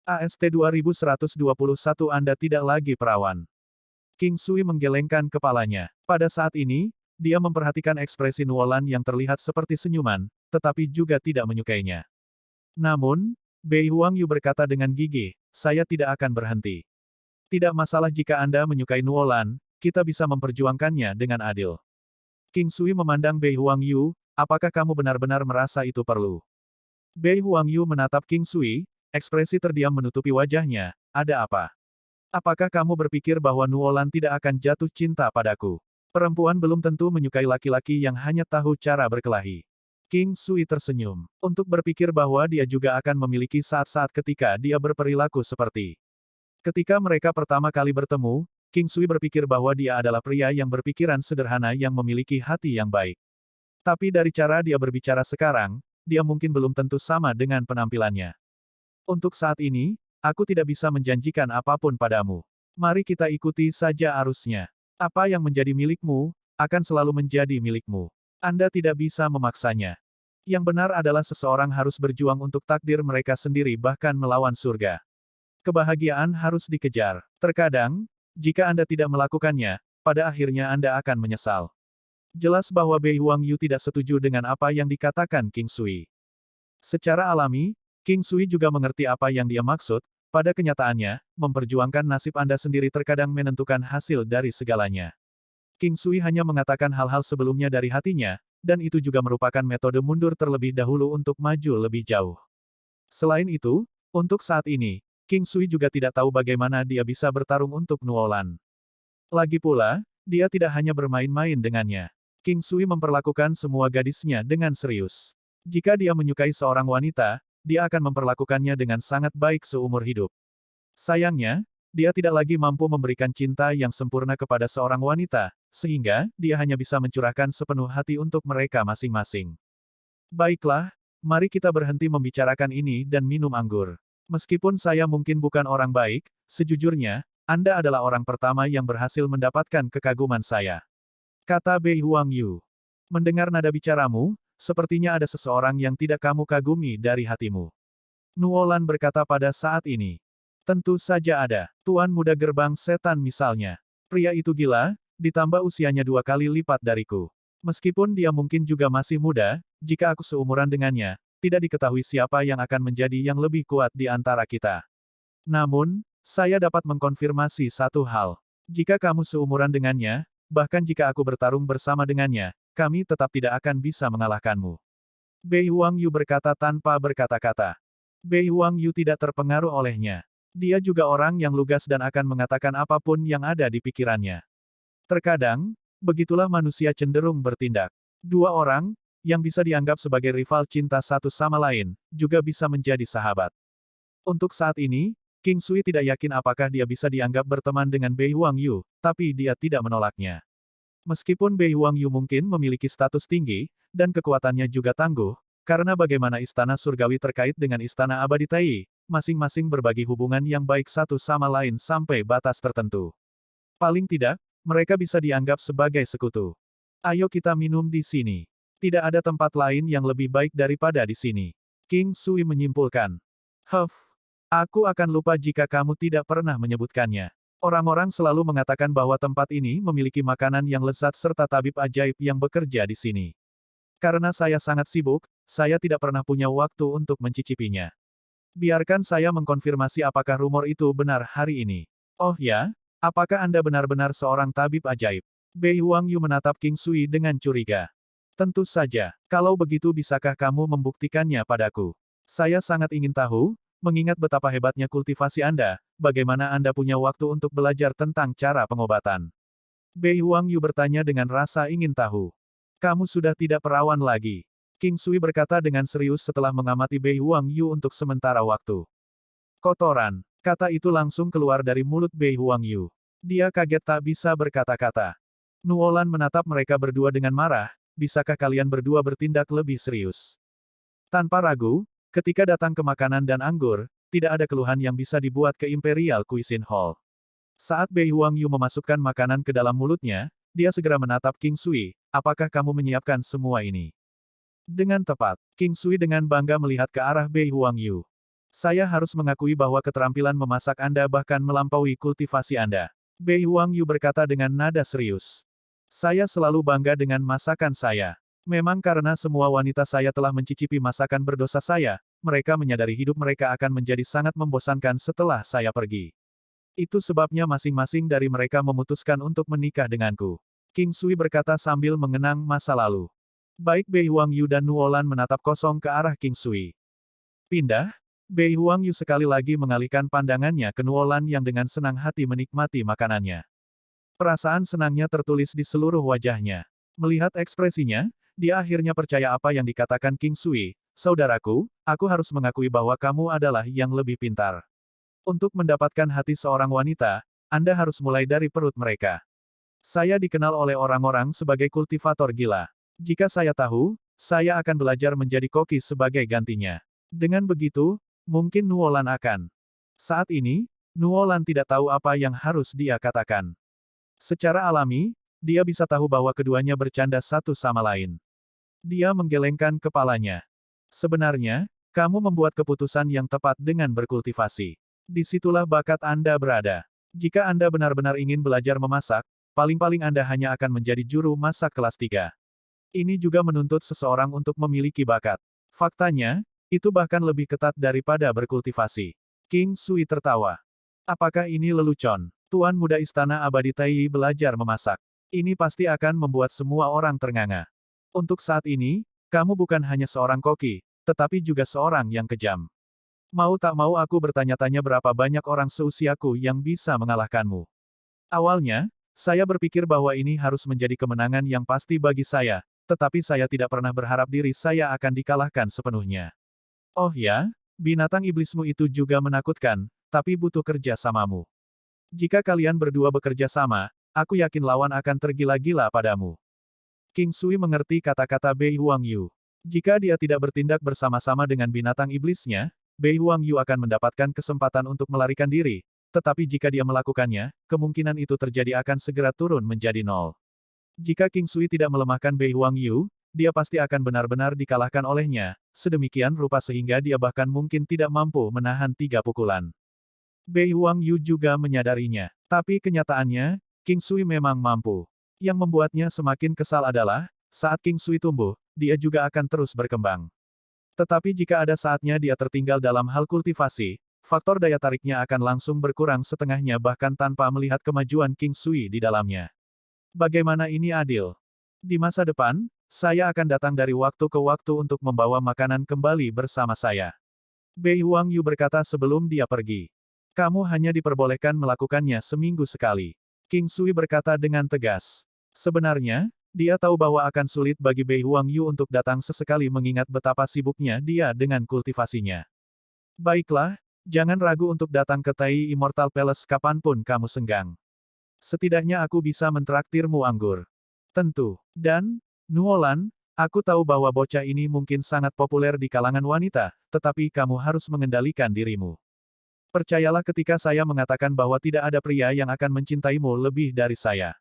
AST 2121 Anda tidak lagi perawan. King Sui menggelengkan kepalanya. Pada saat ini, dia memperhatikan ekspresi Nuolan yang terlihat seperti senyuman, tetapi juga tidak menyukainya. Namun, Bei Huangyu berkata dengan gigih, saya tidak akan berhenti. Tidak masalah jika Anda menyukai Nuolan, kita bisa memperjuangkannya dengan adil. King Sui memandang Bei Huangyu, apakah kamu benar-benar merasa itu perlu? Bei Huangyu menatap King Sui, ekspresi terdiam menutupi wajahnya, ada apa? Apakah kamu berpikir bahwa Nuolan tidak akan jatuh cinta padaku? Perempuan belum tentu menyukai laki-laki yang hanya tahu cara berkelahi. King Sui tersenyum. Untuk berpikir bahwa dia juga akan memiliki saat-saat ketika dia berperilaku seperti. Ketika mereka pertama kali bertemu, King Sui berpikir bahwa dia adalah pria yang berpikiran sederhana yang memiliki hati yang baik. Tapi dari cara dia berbicara sekarang, dia mungkin belum tentu sama dengan penampilannya. Untuk saat ini, aku tidak bisa menjanjikan apapun padamu. Mari kita ikuti saja arusnya. Apa yang menjadi milikmu, akan selalu menjadi milikmu. Anda tidak bisa memaksanya. Yang benar adalah seseorang harus berjuang untuk takdir mereka sendiri bahkan melawan surga. Kebahagiaan harus dikejar. Terkadang, jika Anda tidak melakukannya, pada akhirnya Anda akan menyesal. Jelas bahwa Bei Huangyu tidak setuju dengan apa yang dikatakan King Sui. Secara alami, King Sui juga mengerti apa yang dia maksud, pada kenyataannya, memperjuangkan nasib Anda sendiri terkadang menentukan hasil dari segalanya. King Sui hanya mengatakan hal-hal sebelumnya dari hatinya, dan itu juga merupakan metode mundur terlebih dahulu untuk maju lebih jauh. Selain itu, untuk saat ini, King Sui juga tidak tahu bagaimana dia bisa bertarung untuk Nuolan. Lagi pula, dia tidak hanya bermain-main dengannya. King Sui memperlakukan semua gadisnya dengan serius. Jika dia menyukai seorang wanita, dia akan memperlakukannya dengan sangat baik seumur hidup. Sayangnya, dia tidak lagi mampu memberikan cinta yang sempurna kepada seorang wanita, sehingga dia hanya bisa mencurahkan sepenuh hati untuk mereka masing-masing. Baiklah, mari kita berhenti membicarakan ini dan minum anggur. Meskipun saya mungkin bukan orang baik, sejujurnya, Anda adalah orang pertama yang berhasil mendapatkan kekaguman saya. Kata Bei Huangyu. Mendengar nada bicaramu, sepertinya ada seseorang yang tidak kamu kagumi dari hatimu. Nuolan berkata pada saat ini. Tentu saja ada. Tuan muda gerbang setan misalnya. Pria itu gila, ditambah usianya 2 kali lipat dariku. Meskipun dia mungkin juga masih muda, jika aku seumuran dengannya, tidak diketahui siapa yang akan menjadi yang lebih kuat di antara kita. Namun, saya dapat mengkonfirmasi satu hal. Jika kamu seumuran dengannya, bahkan jika aku bertarung bersama dengannya, kami tetap tidak akan bisa mengalahkanmu. Bei Huangyu berkata tanpa berkata-kata. Bei Huangyu tidak terpengaruh olehnya. Dia juga orang yang lugas dan akan mengatakan apapun yang ada di pikirannya. Terkadang, begitulah manusia cenderung bertindak. Dua orang, yang bisa dianggap sebagai rival cinta satu sama lain, juga bisa menjadi sahabat. Untuk saat ini, King Sui tidak yakin apakah dia bisa dianggap berteman dengan Bei Huangyu, tapi dia tidak menolaknya. Meskipun Bei Huangyu mungkin memiliki status tinggi, dan kekuatannya juga tangguh, karena bagaimana istana surgawi terkait dengan istana abadi Tai, masing-masing berbagi hubungan yang baik satu sama lain sampai batas tertentu. Paling tidak, mereka bisa dianggap sebagai sekutu. Ayo kita minum di sini. Tidak ada tempat lain yang lebih baik daripada di sini. King Sui menyimpulkan. Aku akan lupa jika kamu tidak pernah menyebutkannya. Orang-orang selalu mengatakan bahwa tempat ini memiliki makanan yang lezat serta tabib ajaib yang bekerja di sini. Karena saya sangat sibuk, saya tidak pernah punya waktu untuk mencicipinya. Biarkan saya mengkonfirmasi apakah rumor itu benar hari ini. Oh ya, apakah Anda benar-benar seorang tabib ajaib? Bei Huangyu menatap King Sui dengan curiga. Tentu saja, kalau begitu bisakah kamu membuktikannya padaku? Saya sangat ingin tahu, mengingat betapa hebatnya kultivasi Anda, bagaimana Anda punya waktu untuk belajar tentang cara pengobatan. Bei Huangyu bertanya dengan rasa ingin tahu. Kamu sudah tidak perawan lagi. King Sui berkata dengan serius setelah mengamati Bei Huangyu untuk sementara waktu. Kotoran. Kata itu langsung keluar dari mulut Bei Huangyu. Dia kaget tak bisa berkata-kata. Nuolan menatap mereka berdua dengan marah, bisakah kalian berdua bertindak lebih serius? Tanpa ragu, ketika datang ke makanan dan anggur, tidak ada keluhan yang bisa dibuat ke Imperial Cuisine Hall. Saat Bei Huangyu memasukkan makanan ke dalam mulutnya, dia segera menatap King Sui, apakah kamu menyiapkan semua ini? Dengan tepat, King Sui dengan bangga melihat ke arah Bei Huangyu. Saya harus mengakui bahwa keterampilan memasak Anda bahkan melampaui kultivasi Anda. Bei Huangyu berkata dengan nada serius. Saya selalu bangga dengan masakan saya. Memang karena semua wanita saya telah mencicipi masakan berdosa saya, mereka menyadari hidup mereka akan menjadi sangat membosankan setelah saya pergi. Itu sebabnya masing-masing dari mereka memutuskan untuk menikah denganku. King Sui berkata sambil mengenang masa lalu. Baik Bei Huangyu dan Nuolan menatap kosong ke arah King Sui. Pindah? Bei Huangyu sekali lagi mengalihkan pandangannya ke Nuolan yang dengan senang hati menikmati makanannya. Perasaan senangnya tertulis di seluruh wajahnya. Melihat ekspresinya, dia akhirnya percaya apa yang dikatakan King Sui. Saudaraku, aku harus mengakui bahwa kamu adalah yang lebih pintar. Untuk mendapatkan hati seorang wanita, Anda harus mulai dari perut mereka. Saya dikenal oleh orang-orang sebagai kultivator gila. Jika saya tahu, saya akan belajar menjadi koki sebagai gantinya. Dengan begitu, mungkin Nuolan akan. Saat ini, Nuolan tidak tahu apa yang harus dia katakan. Secara alami, dia bisa tahu bahwa keduanya bercanda satu sama lain. Dia menggelengkan kepalanya. Sebenarnya, kamu membuat keputusan yang tepat dengan berkultivasi. Disitulah bakat Anda berada. Jika Anda benar-benar ingin belajar memasak, paling-paling Anda hanya akan menjadi juru masak kelas 3. Ini juga menuntut seseorang untuk memiliki bakat. Faktanya, itu bahkan lebih ketat daripada berkultivasi. King Sui tertawa. Apakah ini lelucon? Tuan muda Istana Abadi Tai belajar memasak. Ini pasti akan membuat semua orang ternganga. Untuk saat ini, kamu bukan hanya seorang koki, tetapi juga seorang yang kejam. Mau tak mau aku bertanya-tanya berapa banyak orang seusiaku yang bisa mengalahkanmu. Awalnya, saya berpikir bahwa ini harus menjadi kemenangan yang pasti bagi saya, tetapi saya tidak pernah berharap diri saya akan dikalahkan sepenuhnya. Oh ya, binatang iblismu itu juga menakutkan, tapi butuh kerja samamu. Jika kalian berdua bekerja sama, aku yakin lawan akan tergila-gila padamu. King Sui mengerti kata-kata Bei Huangyu. Jika dia tidak bertindak bersama-sama dengan binatang iblisnya, Bei Huangyu akan mendapatkan kesempatan untuk melarikan diri, tetapi jika dia melakukannya, kemungkinan itu terjadi akan segera turun menjadi 0. Jika King Sui tidak melemahkan Bei Huangyu, dia pasti akan benar-benar dikalahkan olehnya, sedemikian rupa sehingga dia bahkan mungkin tidak mampu menahan 3 pukulan. Bei Huangyu juga menyadarinya. Tapi kenyataannya, King Sui memang mampu. Yang membuatnya semakin kesal adalah, saat King Sui tumbuh, dia juga akan terus berkembang. Tetapi jika ada saatnya dia tertinggal dalam hal kultivasi, faktor daya tariknya akan langsung berkurang setengahnya bahkan tanpa melihat kemajuan King Sui di dalamnya. Bagaimana ini adil? Di masa depan, saya akan datang dari waktu ke waktu untuk membawa makanan kembali bersama saya. Bei Huangyu berkata sebelum dia pergi. Kamu hanya diperbolehkan melakukannya seminggu sekali. King Sui berkata dengan tegas. Sebenarnya, dia tahu bahwa akan sulit bagi Bei Huangyu untuk datang sesekali mengingat betapa sibuknya dia dengan kultivasinya. Baiklah, jangan ragu untuk datang ke Tai Immortal Palace kapanpun kamu senggang. Setidaknya aku bisa mentraktirmu anggur. Tentu. Dan, Nuolan, aku tahu bahwa bocah ini mungkin sangat populer di kalangan wanita, tetapi kamu harus mengendalikan dirimu. Percayalah ketika saya mengatakan bahwa tidak ada pria yang akan mencintaimu lebih dari saya.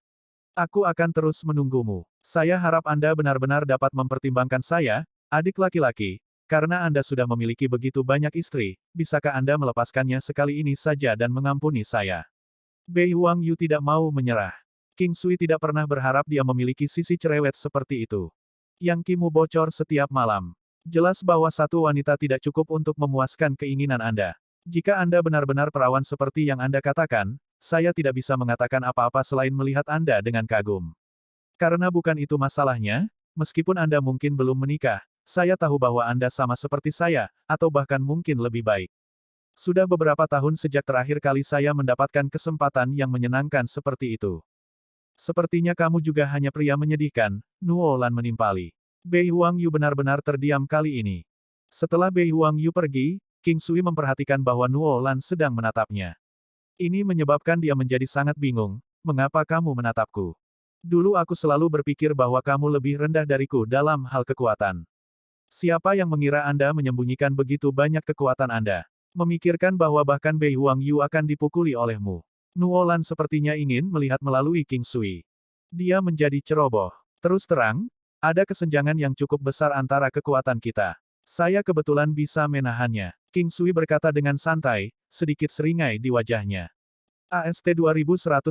Aku akan terus menunggumu. Saya harap Anda benar-benar dapat mempertimbangkan saya, adik laki-laki, karena Anda sudah memiliki begitu banyak istri, bisakah Anda melepaskannya sekali ini saja dan mengampuni saya? Bei Huangyu tidak mau menyerah. King Sui tidak pernah berharap dia memiliki sisi cerewet seperti itu. Yang Kimu bocor setiap malam. Jelas bahwa satu wanita tidak cukup untuk memuaskan keinginan Anda. Jika Anda benar-benar perawan seperti yang Anda katakan, saya tidak bisa mengatakan apa-apa selain melihat Anda dengan kagum. Karena bukan itu masalahnya, meskipun Anda mungkin belum menikah, saya tahu bahwa Anda sama seperti saya, atau bahkan mungkin lebih baik. Sudah beberapa tahun sejak terakhir kali saya mendapatkan kesempatan yang menyenangkan seperti itu. Sepertinya kamu juga hanya pria menyedihkan, Nuolan menimpali. Bei Huangyu benar-benar terdiam kali ini. Setelah Bei Huangyu pergi, King Sui memperhatikan bahwa Nuolan sedang menatapnya. Ini menyebabkan dia menjadi sangat bingung, mengapa kamu menatapku? Dulu aku selalu berpikir bahwa kamu lebih rendah dariku dalam hal kekuatan. Siapa yang mengira Anda menyembunyikan begitu banyak kekuatan Anda? Memikirkan bahwa bahkan Bei Huangyu akan dipukuli olehmu. Nuolan sepertinya ingin melihat melalui King Sui. Dia menjadi ceroboh. Terus terang, ada kesenjangan yang cukup besar antara kekuatan kita. Saya kebetulan bisa menahannya. King Sui berkata dengan santai, sedikit seringai di wajahnya. AST 2122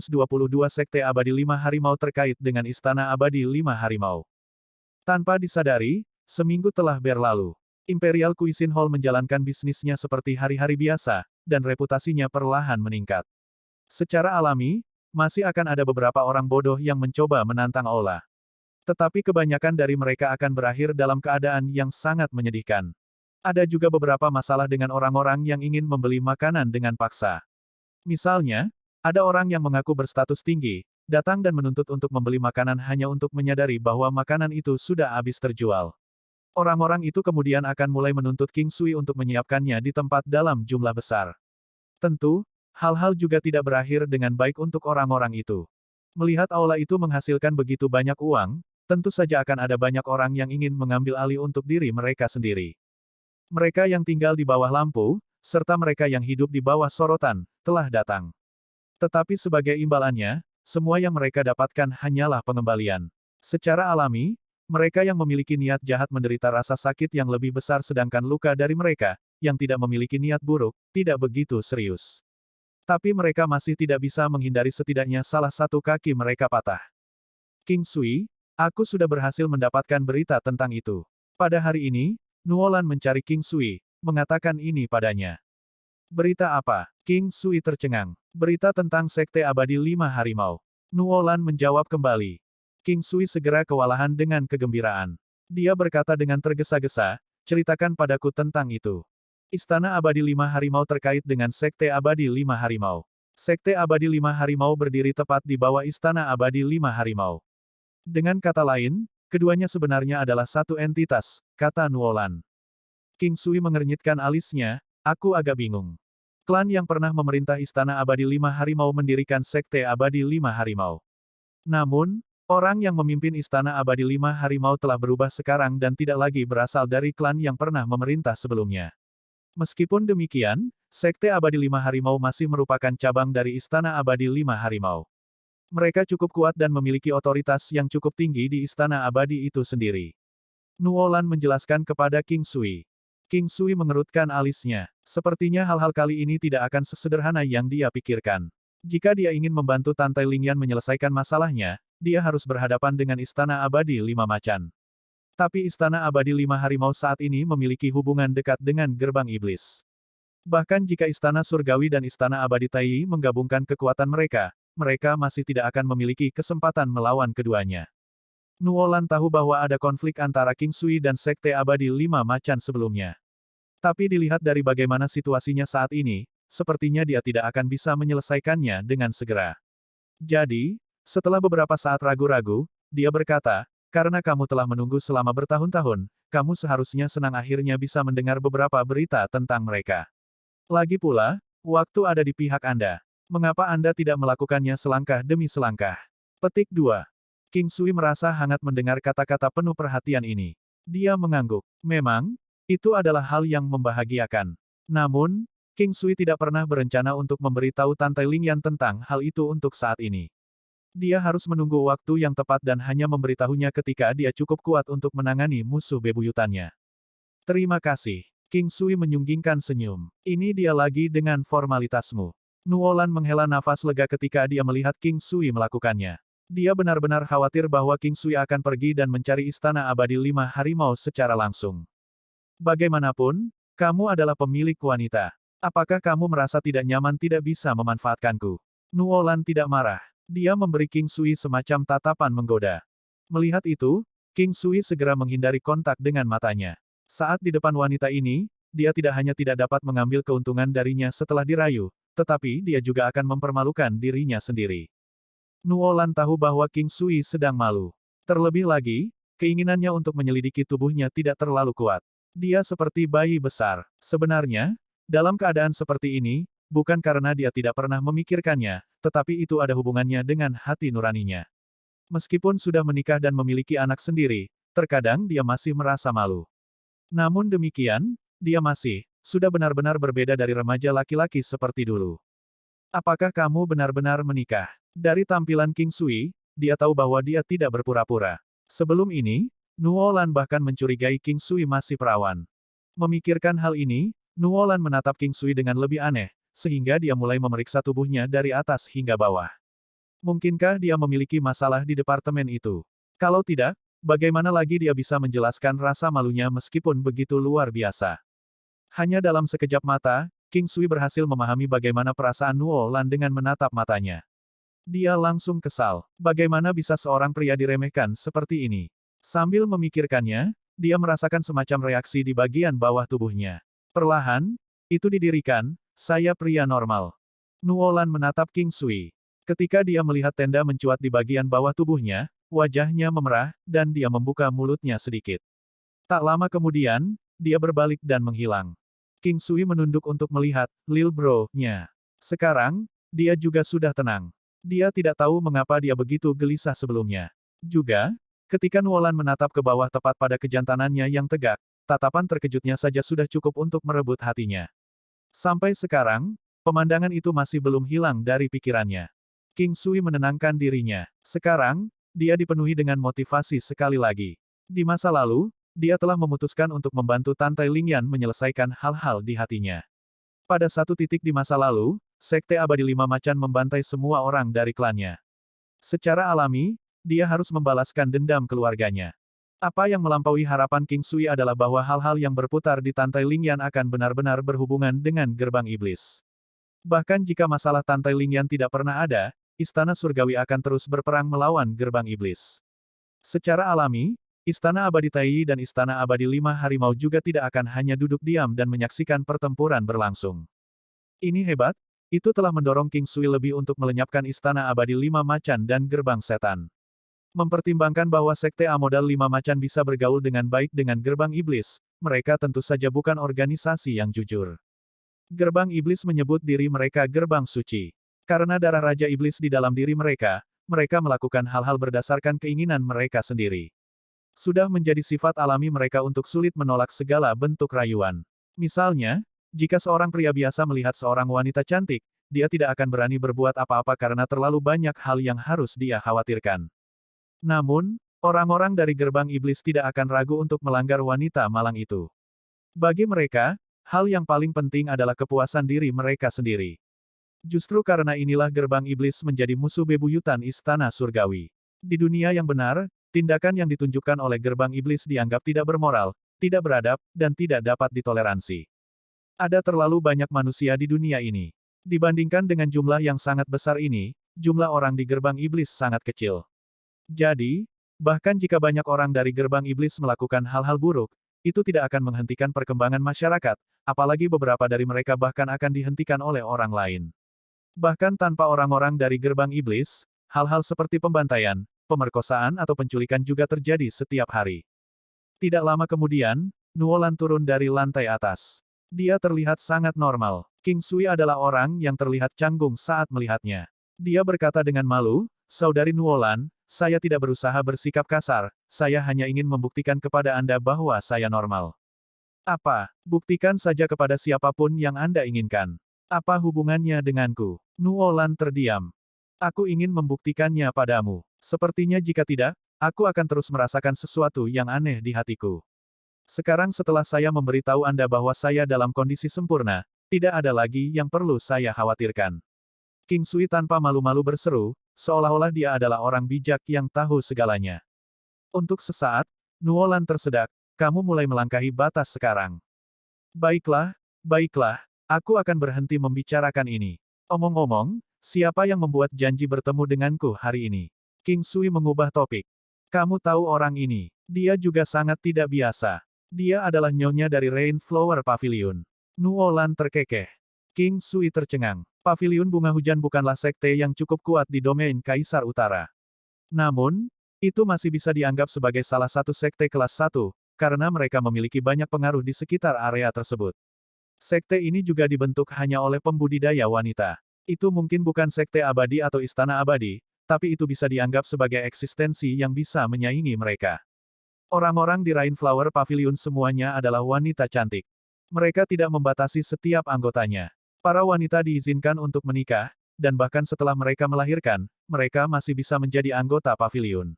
Sekte Abadi 5 Harimau terkait dengan Istana Abadi 5 Harimau. Tanpa disadari, seminggu telah berlalu. Imperial Cuisine Hall menjalankan bisnisnya seperti hari-hari biasa, dan reputasinya perlahan meningkat. Secara alami, masih akan ada beberapa orang bodoh yang mencoba menantang Aula. Tetapi kebanyakan dari mereka akan berakhir dalam keadaan yang sangat menyedihkan. Ada juga beberapa masalah dengan orang-orang yang ingin membeli makanan dengan paksa. Misalnya, ada orang yang mengaku berstatus tinggi, datang dan menuntut untuk membeli makanan hanya untuk menyadari bahwa makanan itu sudah habis terjual. Orang-orang itu kemudian akan mulai menuntut King Sui untuk menyiapkannya di tempat dalam jumlah besar. Tentu, hal-hal juga tidak berakhir dengan baik untuk orang-orang itu. Melihat aula itu menghasilkan begitu banyak uang, tentu saja akan ada banyak orang yang ingin mengambil alih untuk diri mereka sendiri. Mereka yang tinggal di bawah lampu, serta mereka yang hidup di bawah sorotan, telah datang. Tetapi sebagai imbalannya, semua yang mereka dapatkan hanyalah pengembalian. Secara alami, mereka yang memiliki niat jahat menderita rasa sakit yang lebih besar sedangkan luka dari mereka, yang tidak memiliki niat buruk, tidak begitu serius. Tapi mereka masih tidak bisa menghindari setidaknya salah satu kaki mereka patah. King Sui, aku sudah berhasil mendapatkan berita tentang itu. Pada hari ini, Nuolan mencari King Sui, mengatakan ini padanya. Berita apa? King Sui tercengang. Berita tentang Sekte Abadi 5 Harimau. Nuolan menjawab kembali. King Sui segera kewalahan dengan kegembiraan. Dia berkata dengan tergesa-gesa, ceritakan padaku tentang itu. Istana Abadi 5 Harimau terkait dengan Sekte Abadi 5 Harimau. Sekte Abadi 5 Harimau berdiri tepat di bawah Istana Abadi 5 Harimau. Dengan kata lain, keduanya sebenarnya adalah satu entitas, kata Nuolan. King Sui mengernyitkan alisnya, aku agak bingung. Klan yang pernah memerintah Istana Abadi 5 Harimau mendirikan Sekte Abadi 5 Harimau. Namun, orang yang memimpin Istana Abadi 5 Harimau telah berubah sekarang dan tidak lagi berasal dari klan yang pernah memerintah sebelumnya. Meskipun demikian, Sekte Abadi 5 Harimau masih merupakan cabang dari Istana Abadi 5 Harimau. Mereka cukup kuat dan memiliki otoritas yang cukup tinggi di Istana Abadi itu sendiri. Nuolan menjelaskan kepada King Sui. King Sui mengerutkan alisnya. Sepertinya hal-hal kali ini tidak akan sesederhana yang dia pikirkan. Jika dia ingin membantu Tantai Lingyan menyelesaikan masalahnya, dia harus berhadapan dengan Istana Abadi 5 Macan. Tapi Istana Abadi 5 Harimau saat ini memiliki hubungan dekat dengan Gerbang Iblis. Bahkan jika Istana Surgawi dan Istana Abadi Tai menggabungkan kekuatan mereka, mereka masih tidak akan memiliki kesempatan melawan keduanya. Nuolan tahu bahwa ada konflik antara King Sui dan Sekte Abadi 5 Macan sebelumnya. Tapi dilihat dari bagaimana situasinya saat ini, sepertinya dia tidak akan bisa menyelesaikannya dengan segera. Jadi, setelah beberapa saat ragu-ragu, dia berkata, karena kamu telah menunggu selama bertahun-tahun, kamu seharusnya senang akhirnya bisa mendengar beberapa berita tentang mereka. Lagi pula, waktu ada di pihak Anda. Mengapa Anda tidak melakukannya selangkah demi selangkah? Petik 2. King Sui merasa hangat mendengar kata-kata penuh perhatian ini. Dia mengangguk. Memang, itu adalah hal yang membahagiakan. Namun, King Sui tidak pernah berencana untuk memberitahu Tantai Lingyan tentang hal itu untuk saat ini. Dia harus menunggu waktu yang tepat dan hanya memberitahunya ketika dia cukup kuat untuk menangani musuh bebuyutannya. Terima kasih. King Sui menyunggingkan senyum. Ini dia lagi dengan formalitasmu. Nuolan menghela nafas lega ketika dia melihat King Sui melakukannya. Dia benar-benar khawatir bahwa King Sui akan pergi dan mencari Istana Abadi 5 Harimau secara langsung. Bagaimanapun, kamu adalah pemilik wanita. Apakah kamu merasa tidak nyaman tidak bisa memanfaatkanku? Nuolan tidak marah. Dia memberi King Sui semacam tatapan menggoda. Melihat itu, King Sui segera menghindari kontak dengan matanya. Saat di depan wanita ini, dia tidak hanya tidak dapat mengambil keuntungan darinya setelah dirayu, tetapi dia juga akan mempermalukan dirinya sendiri. Nuolan tahu bahwa King Sui sedang malu. Terlebih lagi, keinginannya untuk menyelidiki tubuhnya tidak terlalu kuat. Dia seperti bayi besar. Sebenarnya, dalam keadaan seperti ini, bukan karena dia tidak pernah memikirkannya, tetapi itu ada hubungannya dengan hati nuraninya. Meskipun sudah menikah dan memiliki anak sendiri, terkadang dia masih merasa malu. Namun demikian, dia sudah benar-benar berbeda dari remaja laki-laki seperti dulu. Apakah kamu benar-benar menikah? Dari tampilan King Sui, dia tahu bahwa dia tidak berpura-pura. Sebelum ini, Nuolan bahkan mencurigai King Sui masih perawan. Memikirkan hal ini, Nuolan menatap King Sui dengan lebih aneh, sehingga dia mulai memeriksa tubuhnya dari atas hingga bawah. Mungkinkah dia memiliki masalah di departemen itu? Kalau tidak, bagaimana lagi dia bisa menjelaskan rasa malunya meskipun begitu luar biasa? Hanya dalam sekejap mata, King Sui berhasil memahami bagaimana perasaan Nuolan dengan menatap matanya. Dia langsung kesal. Bagaimana bisa seorang pria diremehkan seperti ini? Sambil memikirkannya, dia merasakan semacam reaksi di bagian bawah tubuhnya. Perlahan, itu didirikan, saya pria normal. Nuolan menatap King Sui. Ketika dia melihat tenda mencuat di bagian bawah tubuhnya, wajahnya memerah, dan dia membuka mulutnya sedikit. Tak lama kemudian, dia berbalik dan menghilang. King Sui menunduk untuk melihat Lil Bro-nya. Sekarang, dia juga sudah tenang. Dia tidak tahu mengapa dia begitu gelisah sebelumnya. Juga, ketika Nuolan menatap ke bawah tepat pada kejantanannya yang tegak, tatapan terkejutnya saja sudah cukup untuk merebut hatinya. Sampai sekarang, pemandangan itu masih belum hilang dari pikirannya. King Sui menenangkan dirinya. Sekarang, dia dipenuhi dengan motivasi sekali lagi. Di masa lalu, dia telah memutuskan untuk membantu Tantai Lingyan menyelesaikan hal-hal di hatinya. Pada satu titik di masa lalu, Sekte Abadi Lima Macan membantai semua orang dari klannya. Secara alami, dia harus membalaskan dendam keluarganya. Apa yang melampaui harapan King Sui adalah bahwa hal-hal yang berputar di Tantai Lingyan akan benar-benar berhubungan dengan gerbang iblis. Bahkan jika masalah Tantai Lingyan tidak pernah ada, Istana Surgawi akan terus berperang melawan gerbang iblis. Secara alami, Istana Abadi Tai dan Istana Abadi Lima Harimau juga tidak akan hanya duduk diam dan menyaksikan pertempuran berlangsung. Ini hebat, itu telah mendorong King Sui lebih untuk melenyapkan Istana Abadi Lima Macan dan Gerbang Setan. Mempertimbangkan bahwa Sekte Amodal Lima Macan bisa bergaul dengan baik dengan Gerbang Iblis, mereka tentu saja bukan organisasi yang jujur. Gerbang Iblis menyebut diri mereka Gerbang Suci. Karena darah Raja Iblis di dalam diri mereka, mereka melakukan hal-hal berdasarkan keinginan mereka sendiri. Sudah menjadi sifat alami mereka untuk sulit menolak segala bentuk rayuan. Misalnya, jika seorang pria biasa melihat seorang wanita cantik, dia tidak akan berani berbuat apa-apa karena terlalu banyak hal yang harus dia khawatirkan. Namun, orang-orang dari gerbang iblis tidak akan ragu untuk melanggar wanita malang itu. Bagi mereka, hal yang paling penting adalah kepuasan diri mereka sendiri. Justru karena inilah gerbang iblis menjadi musuh bebuyutan Istana Surgawi. Di dunia yang benar, tindakan yang ditunjukkan oleh gerbang iblis dianggap tidak bermoral, tidak beradab, dan tidak dapat ditoleransi. Ada terlalu banyak manusia di dunia ini. Dibandingkan dengan jumlah yang sangat besar ini, jumlah orang di gerbang iblis sangat kecil. Jadi, bahkan jika banyak orang dari gerbang iblis melakukan hal-hal buruk, itu tidak akan menghentikan perkembangan masyarakat, apalagi beberapa dari mereka bahkan akan dihentikan oleh orang lain. Bahkan tanpa orang-orang dari gerbang iblis, hal-hal seperti pembantaian, pemerkosaan atau penculikan juga terjadi setiap hari. Tidak lama kemudian, Nuolan turun dari lantai atas. Dia terlihat sangat normal. King Sui adalah orang yang terlihat canggung saat melihatnya. Dia berkata dengan malu, "Saudari Nuolan, saya tidak berusaha bersikap kasar, saya hanya ingin membuktikan kepada Anda bahwa saya normal." "Apa? Buktikan saja kepada siapapun yang Anda inginkan. Apa hubungannya denganku?" Nuolan terdiam. "Aku ingin membuktikannya padamu. Sepertinya jika tidak, aku akan terus merasakan sesuatu yang aneh di hatiku. Sekarang setelah saya memberitahu Anda bahwa saya dalam kondisi sempurna, tidak ada lagi yang perlu saya khawatirkan." King Sui tanpa malu-malu berseru, seolah-olah dia adalah orang bijak yang tahu segalanya. Untuk sesaat, Nuolan tersedak, "Kamu mulai melangkahi batas sekarang. Baiklah, baiklah, aku akan berhenti membicarakan ini. Omong-omong, siapa yang membuat janji bertemu denganku hari ini?" King Sui mengubah topik. "Kamu tahu orang ini? Dia juga sangat tidak biasa. Dia adalah nyonya dari Rainflower Pavilion." Nuolan terkekeh. King Sui tercengang. Paviliun Bunga Hujan bukanlah sekte yang cukup kuat di domain Kaisar Utara. Namun, itu masih bisa dianggap sebagai salah satu sekte kelas 1, karena mereka memiliki banyak pengaruh di sekitar area tersebut. Sekte ini juga dibentuk hanya oleh pembudidaya wanita. Itu mungkin bukan sekte abadi atau istana abadi, tapi itu bisa dianggap sebagai eksistensi yang bisa menyaingi mereka. Orang-orang di Rainflower Pavilion semuanya adalah wanita cantik. Mereka tidak membatasi setiap anggotanya. Para wanita diizinkan untuk menikah, dan bahkan setelah mereka melahirkan, mereka masih bisa menjadi anggota paviliun.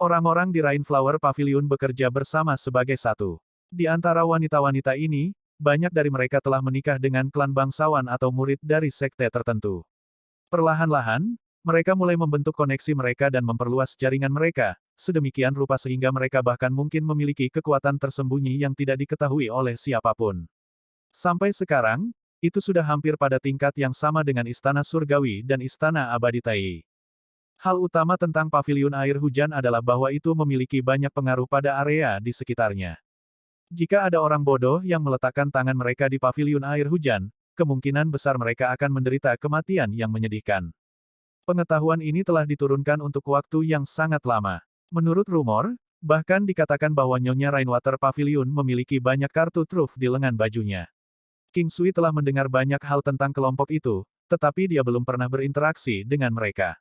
Orang-orang di Rainflower Pavilion bekerja bersama sebagai satu. Di antara wanita-wanita ini, banyak dari mereka telah menikah dengan klan bangsawan atau murid dari sekte tertentu. Perlahan-lahan, mereka mulai membentuk koneksi mereka dan memperluas jaringan mereka, sedemikian rupa sehingga mereka bahkan mungkin memiliki kekuatan tersembunyi yang tidak diketahui oleh siapapun. Sampai sekarang, itu sudah hampir pada tingkat yang sama dengan Istana Surgawi dan Istana Abadi Tai. Hal utama tentang paviliun air hujan adalah bahwa itu memiliki banyak pengaruh pada area di sekitarnya. Jika ada orang bodoh yang meletakkan tangan mereka di paviliun air hujan, kemungkinan besar mereka akan menderita kematian yang menyedihkan. Pengetahuan ini telah diturunkan untuk waktu yang sangat lama. Menurut rumor, bahkan dikatakan bahwa Nyonya Rainwater Pavilion memiliki banyak kartu truf di lengan bajunya. King Sui telah mendengar banyak hal tentang kelompok itu, tetapi dia belum pernah berinteraksi dengan mereka.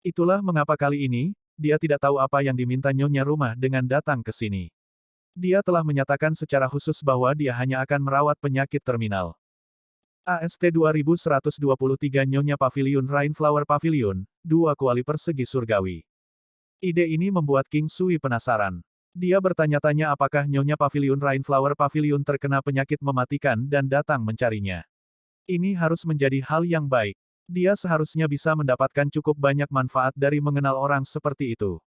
Itulah mengapa kali ini, dia tidak tahu apa yang diminta Nyonya Rumah dengan datang ke sini. Dia telah menyatakan secara khusus bahwa dia hanya akan merawat penyakit terminal. AST 2123 Nyonya Pavilion Rainflower Pavilion, 2 kuali persegi surgawi. Ide ini membuat King Sui penasaran. Dia bertanya-tanya apakah Nyonya Pavilion Rainflower Pavilion terkena penyakit mematikan dan datang mencarinya. Ini harus menjadi hal yang baik. Dia seharusnya bisa mendapatkan cukup banyak manfaat dari mengenal orang seperti itu.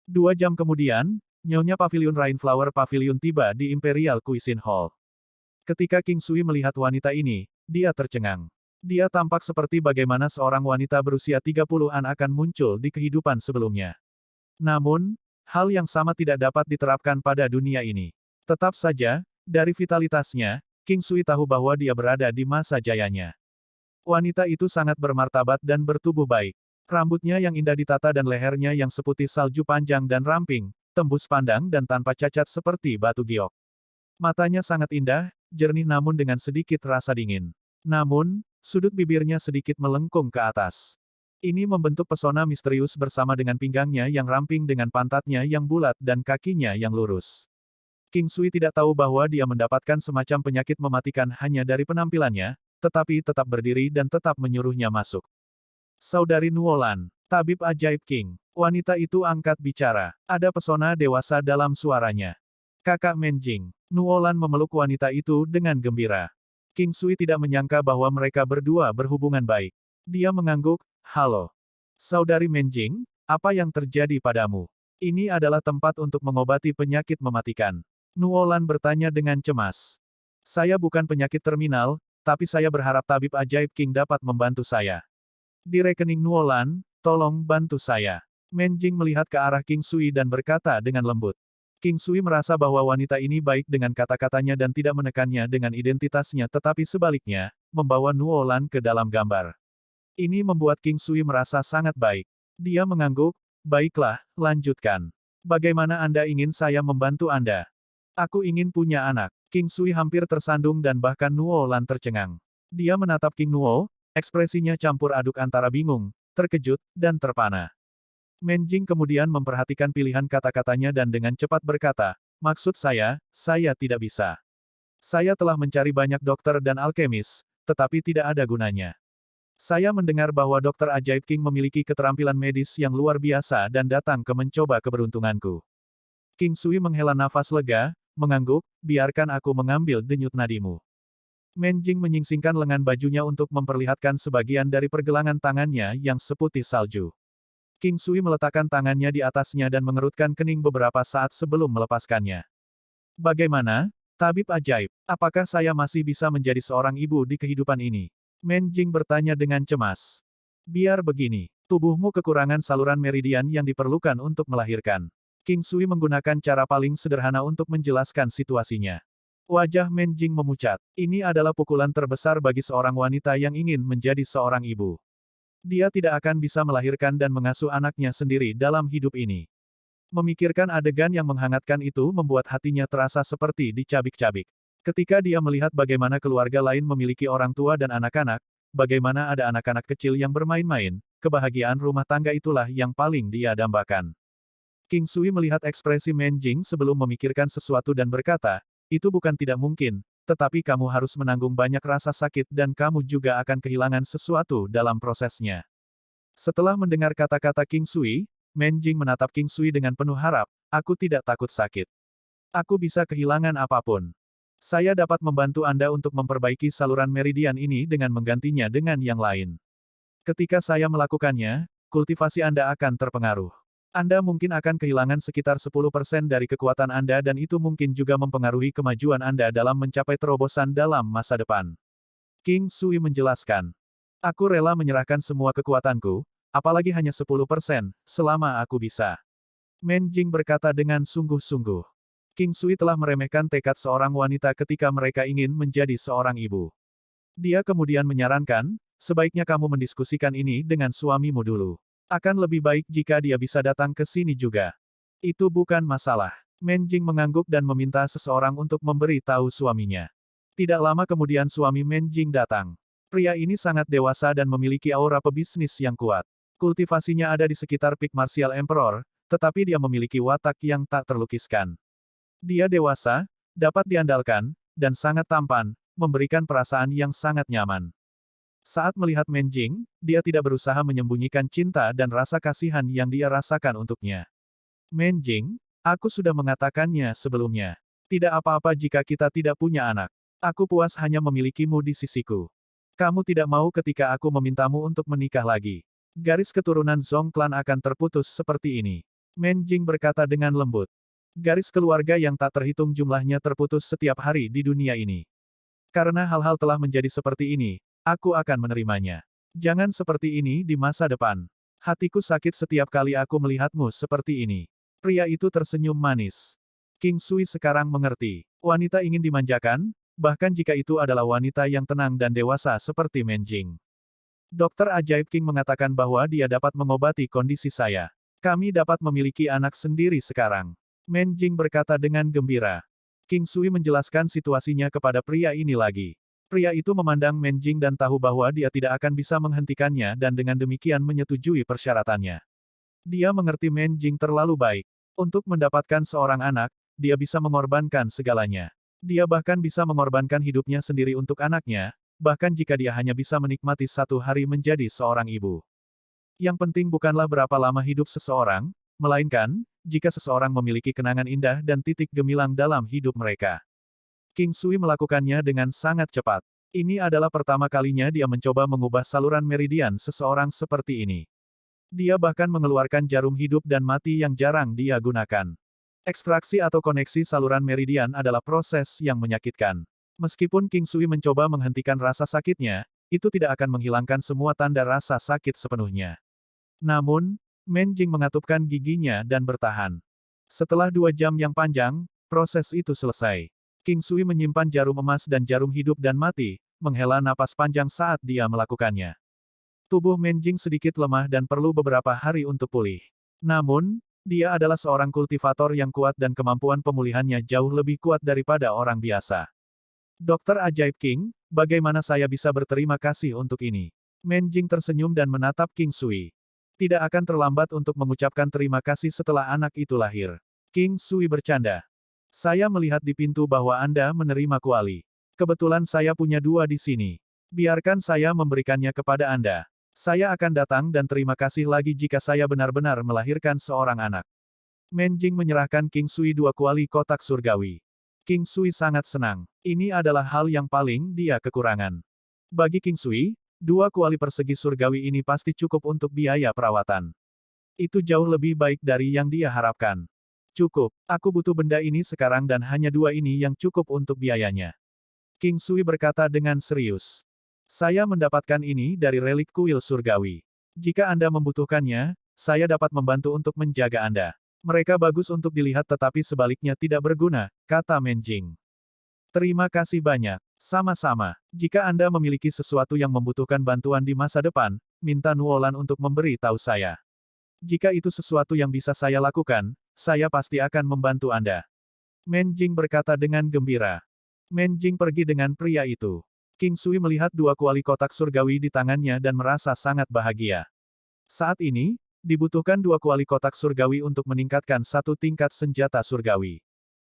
2 jam kemudian, Nyonya Pavilion Rainflower Pavilion tiba di Imperial Cuisine Hall. Ketika King Sui melihat wanita ini, dia tercengang. Dia tampak seperti bagaimana seorang wanita berusia 30-an akan muncul di kehidupan sebelumnya. Namun, hal yang sama tidak dapat diterapkan pada dunia ini. Tetap saja, dari vitalitasnya, King Sui tahu bahwa dia berada di masa jayanya. Wanita itu sangat bermartabat dan bertubuh baik. Rambutnya yang indah ditata dan lehernya yang seputih salju panjang dan ramping, tembus pandang dan tanpa cacat seperti batu giok. Matanya sangat indah, jernih namun dengan sedikit rasa dingin. Namun, sudut bibirnya sedikit melengkung ke atas. Ini membentuk pesona misterius bersama dengan pinggangnya yang ramping dengan pantatnya yang bulat dan kakinya yang lurus. King Sui tidak tahu bahwa dia mendapatkan semacam penyakit mematikan hanya dari penampilannya, tetapi tetap berdiri dan tetap menyuruhnya masuk. Saudari Nuolan, tabib ajaib King. Wanita itu angkat bicara. Ada pesona dewasa dalam suaranya. Kakak Menjing. Nuolan memeluk wanita itu dengan gembira. King Sui tidak menyangka bahwa mereka berdua berhubungan baik. Dia mengangguk, halo. Saudari Menjing, apa yang terjadi padamu? Ini adalah tempat untuk mengobati penyakit mematikan. Nuolan bertanya dengan cemas. Saya bukan penyakit terminal, tapi saya berharap tabib ajaib King dapat membantu saya. Di rekening Nuolan, tolong bantu saya. Menjing melihat ke arah King Sui dan berkata dengan lembut. King Sui merasa bahwa wanita ini baik dengan kata-katanya dan tidak menekannya dengan identitasnya tetapi sebaliknya, membawa Nuolan ke dalam gambar. Ini membuat King Sui merasa sangat baik. Dia mengangguk, baiklah, lanjutkan. Bagaimana Anda ingin saya membantu Anda? Aku ingin punya anak. King Sui hampir tersandung dan bahkan Nuolan tercengang. Dia menatap King Nuo, ekspresinya campur aduk antara bingung, terkejut, dan terpana. Menjing kemudian memperhatikan pilihan kata-katanya dan dengan cepat berkata, maksud saya tidak bisa. Saya telah mencari banyak dokter dan alkemis, tetapi tidak ada gunanya. Saya mendengar bahwa dokter ajaib King memiliki keterampilan medis yang luar biasa dan datang ke mencoba keberuntunganku. King Sui menghela nafas lega, mengangguk, biarkan aku mengambil denyut nadimu. Menjing menyingsingkan lengan bajunya untuk memperlihatkan sebagian dari pergelangan tangannya yang seputih salju. King Sui meletakkan tangannya di atasnya dan mengerutkan kening beberapa saat sebelum melepaskannya. Bagaimana, tabib ajaib, apakah saya masih bisa menjadi seorang ibu di kehidupan ini? Menjing bertanya dengan cemas. Biar begini, tubuhmu kekurangan saluran meridian yang diperlukan untuk melahirkan. King Sui menggunakan cara paling sederhana untuk menjelaskan situasinya. Wajah Menjing memucat. Ini adalah pukulan terbesar bagi seorang wanita yang ingin menjadi seorang ibu. Dia tidak akan bisa melahirkan dan mengasuh anaknya sendiri dalam hidup ini. Memikirkan adegan yang menghangatkan itu membuat hatinya terasa seperti dicabik-cabik. Ketika dia melihat bagaimana keluarga lain memiliki orang tua dan anak-anak, bagaimana ada anak-anak kecil yang bermain-main, kebahagiaan rumah tangga itulah yang paling dia dambakan. King Sui melihat ekspresi Menjing sebelum memikirkan sesuatu dan berkata, itu bukan tidak mungkin, tetapi kamu harus menanggung banyak rasa sakit dan kamu juga akan kehilangan sesuatu dalam prosesnya. Setelah mendengar kata-kata King Sui, Menjing menatap King Sui dengan penuh harap, aku tidak takut sakit. Aku bisa kehilangan apapun. Saya dapat membantu Anda untuk memperbaiki saluran meridian ini dengan menggantinya dengan yang lain. Ketika saya melakukannya, kultivasi Anda akan terpengaruh. Anda mungkin akan kehilangan sekitar 10% dari kekuatan Anda dan itu mungkin juga mempengaruhi kemajuan Anda dalam mencapai terobosan dalam masa depan. King Sui menjelaskan. Aku rela menyerahkan semua kekuatanku, apalagi hanya 10%, selama aku bisa. Men Jing berkata dengan sungguh-sungguh. King Sui telah meremehkan tekad seorang wanita ketika mereka ingin menjadi seorang ibu. Dia kemudian menyarankan, sebaiknya kamu mendiskusikan ini dengan suamimu dulu. Akan lebih baik jika dia bisa datang ke sini juga. Itu bukan masalah. Men Jing mengangguk dan meminta seseorang untuk memberi tahu suaminya. Tidak lama kemudian suami Men Jing datang. Pria ini sangat dewasa dan memiliki aura pebisnis yang kuat. Kultivasinya ada di sekitar Peak Martial Emperor, tetapi dia memiliki watak yang tak terlukiskan. Dia dewasa, dapat diandalkan, dan sangat tampan, memberikan perasaan yang sangat nyaman. Saat melihat Men Jing, dia tidak berusaha menyembunyikan cinta dan rasa kasihan yang dia rasakan untuknya. Men Jing, aku sudah mengatakannya sebelumnya. Tidak apa-apa jika kita tidak punya anak. Aku puas hanya memilikimu di sisiku. Kamu tidak mau ketika aku memintamu untuk menikah lagi. Garis keturunan Zhong Clan akan terputus seperti ini. Men Jing berkata dengan lembut. Garis keluarga yang tak terhitung jumlahnya terputus setiap hari di dunia ini. Karena hal-hal telah menjadi seperti ini, aku akan menerimanya. Jangan seperti ini di masa depan. Hatiku sakit setiap kali aku melihatmu seperti ini. Pria itu tersenyum manis. King Sui sekarang mengerti. Wanita ingin dimanjakan, bahkan jika itu adalah wanita yang tenang dan dewasa seperti Men Jing. Dokter Ajaib King mengatakan bahwa dia dapat mengobati kondisi saya. Kami dapat memiliki anak sendiri sekarang. Men Jing berkata dengan gembira. King Sui menjelaskan situasinya kepada pria ini lagi. Pria itu memandang Men Jing dan tahu bahwa dia tidak akan bisa menghentikannya dan dengan demikian menyetujui persyaratannya. Dia mengerti Men Jing terlalu baik. Untuk mendapatkan seorang anak, dia bisa mengorbankan segalanya. Dia bahkan bisa mengorbankan hidupnya sendiri untuk anaknya, bahkan jika dia hanya bisa menikmati satu hari menjadi seorang ibu. Yang penting bukanlah berapa lama hidup seseorang, melainkan, jika seseorang memiliki kenangan indah dan titik gemilang dalam hidup mereka. King Sui melakukannya dengan sangat cepat. Ini adalah pertama kalinya dia mencoba mengubah saluran meridian seseorang seperti ini. Dia bahkan mengeluarkan jarum hidup dan mati yang jarang dia gunakan. Ekstraksi atau koneksi saluran meridian adalah proses yang menyakitkan. Meskipun King Sui mencoba menghentikan rasa sakitnya, itu tidak akan menghilangkan semua tanda rasa sakit sepenuhnya. Namun, Men Jing mengatupkan giginya dan bertahan. Setelah 2 jam yang panjang, proses itu selesai. King Sui menyimpan jarum emas dan jarum hidup dan mati, menghela napas panjang saat dia melakukannya. Tubuh Men Jing sedikit lemah dan perlu beberapa hari untuk pulih. Namun, dia adalah seorang kultivator yang kuat dan kemampuan pemulihannya jauh lebih kuat daripada orang biasa. Dokter Ajaib King, bagaimana saya bisa berterima kasih untuk ini? Men Jing tersenyum dan menatap King Sui. Tidak akan terlambat untuk mengucapkan terima kasih setelah anak itu lahir. King Sui bercanda. Saya melihat di pintu bahwa Anda menerima kuali. Kebetulan saya punya 2 di sini. Biarkan saya memberikannya kepada Anda. Saya akan datang dan terima kasih lagi jika saya benar-benar melahirkan seorang anak. Men Jing menyerahkan King Sui 2 kuali kotak surgawi. King Sui sangat senang. Ini adalah hal yang paling dia kekurangan. Bagi King Sui, 2 kuali persegi surgawi ini pasti cukup untuk biaya perawatan. Itu jauh lebih baik dari yang dia harapkan. Cukup, aku butuh benda ini sekarang dan hanya 2 ini yang cukup untuk biayanya. King Sui berkata dengan serius. Saya mendapatkan ini dari relik kuil surgawi. Jika Anda membutuhkannya, saya dapat membantu untuk menjaga Anda. Mereka bagus untuk dilihat tetapi sebaliknya tidak berguna, kata Men Jing. Terima kasih banyak. Sama-sama. Jika Anda memiliki sesuatu yang membutuhkan bantuan di masa depan, minta Nuolan untuk memberi tahu saya. Jika itu sesuatu yang bisa saya lakukan, saya pasti akan membantu Anda. Men Jing berkata dengan gembira. Men Jing pergi dengan pria itu. King Sui melihat 2 kuali kotak surgawi di tangannya dan merasa sangat bahagia. Saat ini, dibutuhkan 2 kuali kotak surgawi untuk meningkatkan 1 tingkat senjata surgawi.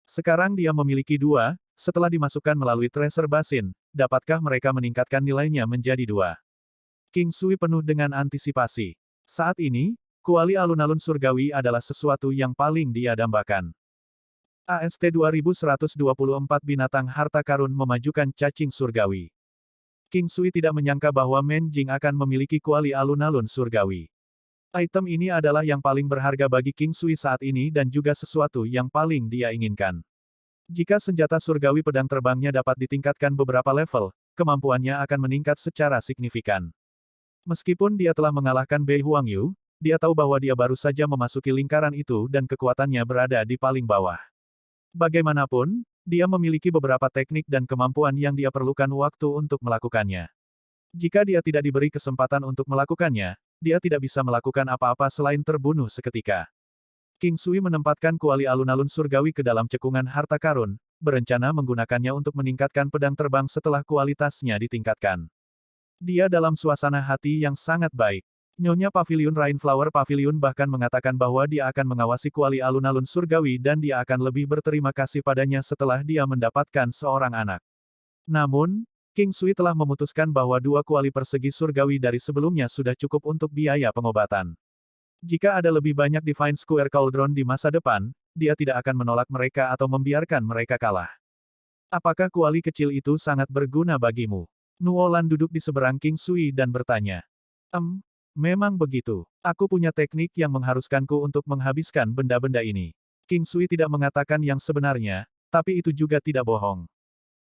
Sekarang dia memiliki 2, setelah dimasukkan melalui tracer basin, dapatkah mereka meningkatkan nilainya menjadi 2? King Sui penuh dengan antisipasi. Saat ini, kuali alun-alun surgawi adalah sesuatu yang paling dia dambakan. AST 2124 binatang harta karun memajukan cacing surgawi. King Sui tidak menyangka bahwa Men Jing akan memiliki kuali alun-alun surgawi. Item ini adalah yang paling berharga bagi King Sui saat ini dan juga sesuatu yang paling dia inginkan. Jika senjata surgawi pedang terbangnya dapat ditingkatkan beberapa level, kemampuannya akan meningkat secara signifikan. Meskipun dia telah mengalahkan Bei Huangyu, dia tahu bahwa dia baru saja memasuki lingkaran itu dan kekuatannya berada di paling bawah. Bagaimanapun, dia memiliki beberapa teknik dan kemampuan yang dia perlukan waktu untuk melakukannya. Jika dia tidak diberi kesempatan untuk melakukannya, dia tidak bisa melakukan apa-apa selain terbunuh seketika. King Sui menempatkan kuali alun-alun surgawi ke dalam cekungan harta karun, berencana menggunakannya untuk meningkatkan pedang terbang setelah kualitasnya ditingkatkan. Dia dalam suasana hati yang sangat baik. Nyonya Pavilion Rainflower Pavilion bahkan mengatakan bahwa dia akan mengawasi kuali alun-alun surgawi dan dia akan lebih berterima kasih padanya setelah dia mendapatkan seorang anak. Namun, King Sui telah memutuskan bahwa 2 kuali persegi surgawi dari sebelumnya sudah cukup untuk biaya pengobatan. Jika ada lebih banyak Divine Square Cauldron di masa depan, dia tidak akan menolak mereka atau membiarkan mereka kalah. Apakah kuali kecil itu sangat berguna bagimu? Nuolan duduk di seberang King Sui dan bertanya. Memang begitu. Aku punya teknik yang mengharuskanku untuk menghabiskan benda-benda ini. King Sui tidak mengatakan yang sebenarnya, tapi itu juga tidak bohong.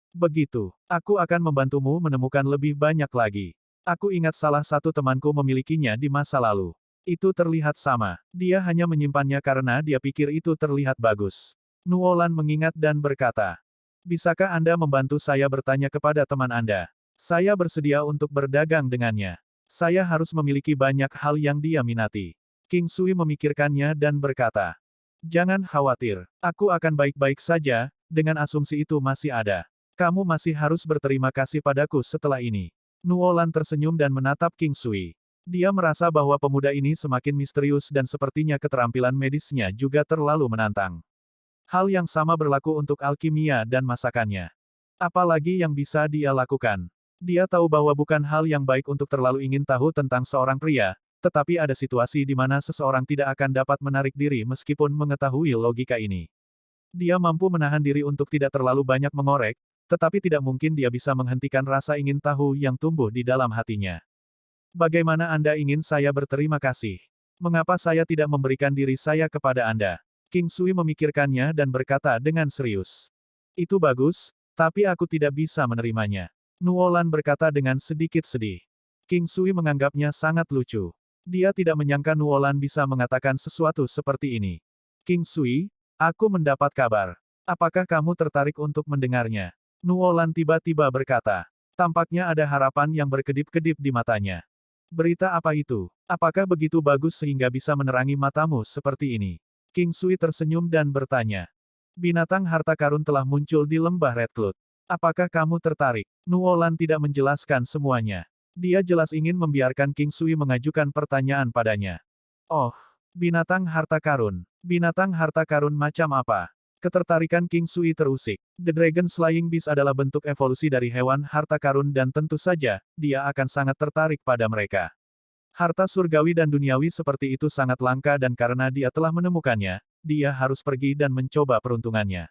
Begitu. Aku akan membantumu menemukan lebih banyak lagi. Aku ingat salah satu temanku memilikinya di masa lalu. Itu terlihat sama. Dia hanya menyimpannya karena dia pikir itu terlihat bagus. Nuolan mengingat dan berkata. Bisakah Anda membantu saya bertanya kepada teman Anda? Saya bersedia untuk berdagang dengannya. Saya harus memiliki banyak hal yang dia minati. King Sui memikirkannya dan berkata. Jangan khawatir. Aku akan baik-baik saja, dengan asumsi itu masih ada. Kamu masih harus berterima kasih padaku setelah ini. Nuolan tersenyum dan menatap King Sui. Dia merasa bahwa pemuda ini semakin misterius dan sepertinya keterampilan medisnya juga terlalu menantang. Hal yang sama berlaku untuk alkimia dan masakannya. Apalagi yang bisa dia lakukan? Dia tahu bahwa bukan hal yang baik untuk terlalu ingin tahu tentang seorang pria, tetapi ada situasi di mana seseorang tidak akan dapat menarik diri meskipun mengetahui logika ini. Dia mampu menahan diri untuk tidak terlalu banyak mengorek, tetapi tidak mungkin dia bisa menghentikan rasa ingin tahu yang tumbuh di dalam hatinya. Bagaimana Anda ingin saya berterima kasih? Mengapa saya tidak memberikan diri saya kepada Anda? King Sui memikirkannya dan berkata dengan serius. Itu bagus, tapi aku tidak bisa menerimanya. Nuolan berkata dengan sedikit sedih. King Sui menganggapnya sangat lucu. Dia tidak menyangka Nuolan bisa mengatakan sesuatu seperti ini. King Sui, aku mendapat kabar. Apakah kamu tertarik untuk mendengarnya? Nuolan tiba-tiba berkata. Tampaknya ada harapan yang berkedip-kedip di matanya. Berita apa itu? Apakah begitu bagus sehingga bisa menerangi matamu seperti ini? King Sui tersenyum dan bertanya. Binatang harta karun telah muncul di lembah Red Cloud. Apakah kamu tertarik? Nuolan tidak menjelaskan semuanya. Dia jelas ingin membiarkan King Sui mengajukan pertanyaan padanya. Oh, binatang harta karun. Binatang harta karun macam apa? Ketertarikan King Sui terusik. The Dragon Slaying Beast adalah bentuk evolusi dari hewan harta karun dan tentu saja, dia akan sangat tertarik pada mereka. Harta surgawi dan duniawi seperti itu sangat langka dan karena dia telah menemukannya, dia harus pergi dan mencoba peruntungannya.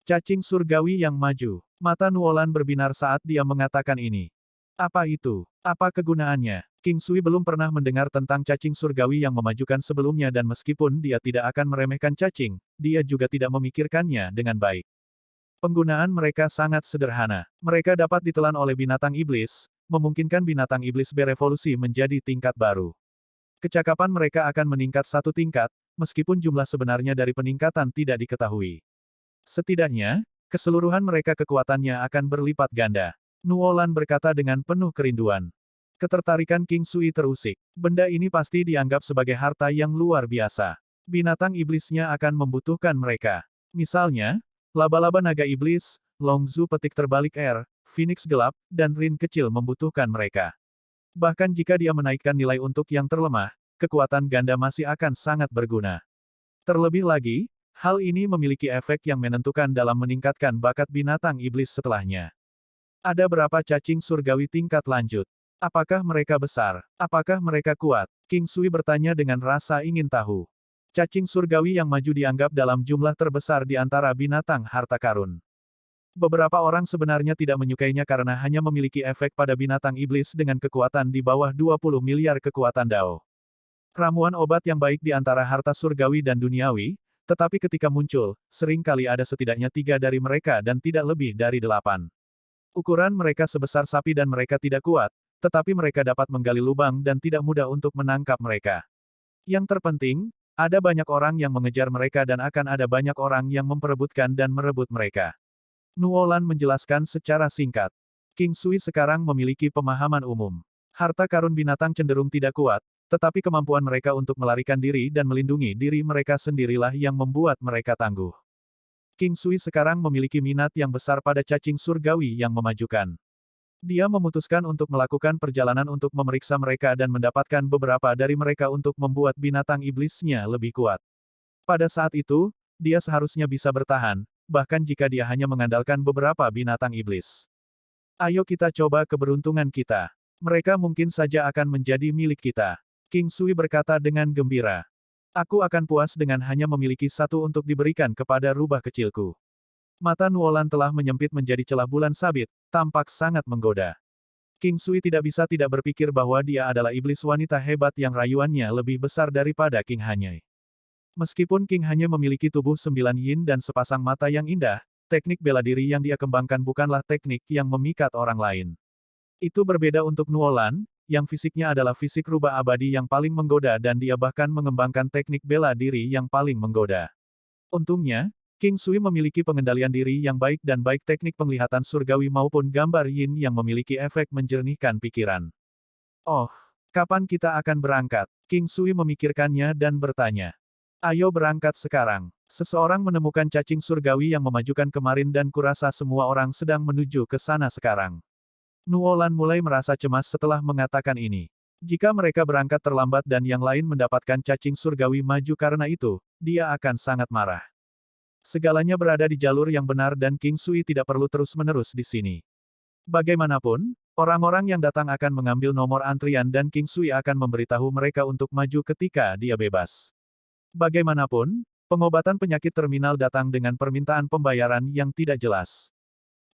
Cacing surgawi yang maju. Mata Nuolan berbinar saat dia mengatakan ini. Apa itu? Apa kegunaannya? King Sui belum pernah mendengar tentang cacing surgawi yang memajukan sebelumnya dan meskipun dia tidak akan meremehkan cacing, dia juga tidak memikirkannya dengan baik. Penggunaan mereka sangat sederhana. Mereka dapat ditelan oleh binatang iblis, memungkinkan binatang iblis berevolusi menjadi tingkat baru. Kecakapan mereka akan meningkat 1 tingkat, meskipun jumlah sebenarnya dari peningkatan tidak diketahui. Setidaknya, keseluruhan mereka kekuatannya akan berlipat ganda. Nuolan berkata dengan penuh kerinduan. Ketertarikan King Sui terusik. Benda ini pasti dianggap sebagai harta yang luar biasa. Binatang iblisnya akan membutuhkan mereka. Misalnya, laba-laba naga iblis, Longzu petik terbalik air, Phoenix gelap, dan Rin kecil membutuhkan mereka. Bahkan jika dia menaikkan nilai untuk yang terlemah, kekuatan ganda masih akan sangat berguna. Terlebih lagi, hal ini memiliki efek yang menentukan dalam meningkatkan bakat binatang iblis setelahnya. Ada berapa cacing surgawi tingkat lanjut? Apakah mereka besar? Apakah mereka kuat? King Sui bertanya dengan rasa ingin tahu. Cacing surgawi yang maju dianggap dalam jumlah terbesar di antara binatang harta karun. Beberapa orang sebenarnya tidak menyukainya karena hanya memiliki efek pada binatang iblis dengan kekuatan di bawah 20 miliar kekuatan Dao. Ramuan obat yang baik di antara harta surgawi dan duniawi, tetapi ketika muncul, sering kali ada setidaknya 3 dari mereka dan tidak lebih dari 8. Ukuran mereka sebesar sapi dan mereka tidak kuat, tetapi mereka dapat menggali lubang dan tidak mudah untuk menangkap mereka. Yang terpenting, ada banyak orang yang mengejar mereka dan akan ada banyak orang yang memperebutkan dan merebut mereka. Nuolan menjelaskan secara singkat. King Sui sekarang memiliki pemahaman umum. Harta karun binatang cenderung tidak kuat, tetapi kemampuan mereka untuk melarikan diri dan melindungi diri mereka sendirilah yang membuat mereka tangguh. King Sui sekarang memiliki minat yang besar pada cacing surgawi yang memajukan. Dia memutuskan untuk melakukan perjalanan untuk memeriksa mereka dan mendapatkan beberapa dari mereka untuk membuat binatang iblisnya lebih kuat. Pada saat itu, dia seharusnya bisa bertahan, bahkan jika dia hanya mengandalkan beberapa binatang iblis. Ayo kita coba keberuntungan kita. Mereka mungkin saja akan menjadi milik kita. King Sui berkata dengan gembira. Aku akan puas dengan hanya memiliki satu untuk diberikan kepada rubah kecilku. Mata Nuolan telah menyempit menjadi celah bulan sabit, tampak sangat menggoda. King Sui tidak bisa tidak berpikir bahwa dia adalah iblis wanita hebat yang rayuannya lebih besar daripada King Hanyai. Meskipun King Hanyai memiliki tubuh 9 yin dan sepasang mata yang indah, teknik bela diri yang dia kembangkan bukanlah teknik yang memikat orang lain. Itu berbeda untuk Nuolan, yang fisiknya adalah fisik rubah abadi yang paling menggoda dan dia bahkan mengembangkan teknik bela diri yang paling menggoda. Untungnya, King Sui memiliki pengendalian diri yang baik dan baik teknik penglihatan surgawi maupun gambar yin yang memiliki efek menjernihkan pikiran. Oh, kapan kita akan berangkat? King Sui memikirkannya dan bertanya. Ayo berangkat sekarang. Seseorang menemukan cacing surgawi yang memajukan kemarin dan kurasa semua orang sedang menuju ke sana sekarang. Nuolan mulai merasa cemas setelah mengatakan ini. Jika mereka berangkat terlambat dan yang lain mendapatkan cacing surgawi maju karena itu, dia akan sangat marah. Segalanya berada di jalur yang benar dan King Sui tidak perlu terus-menerus di sini. Bagaimanapun, orang-orang yang datang akan mengambil nomor antrian dan King Sui akan memberitahu mereka untuk maju ketika dia bebas. Bagaimanapun, pengobatan penyakit terminal datang dengan permintaan pembayaran yang tidak jelas.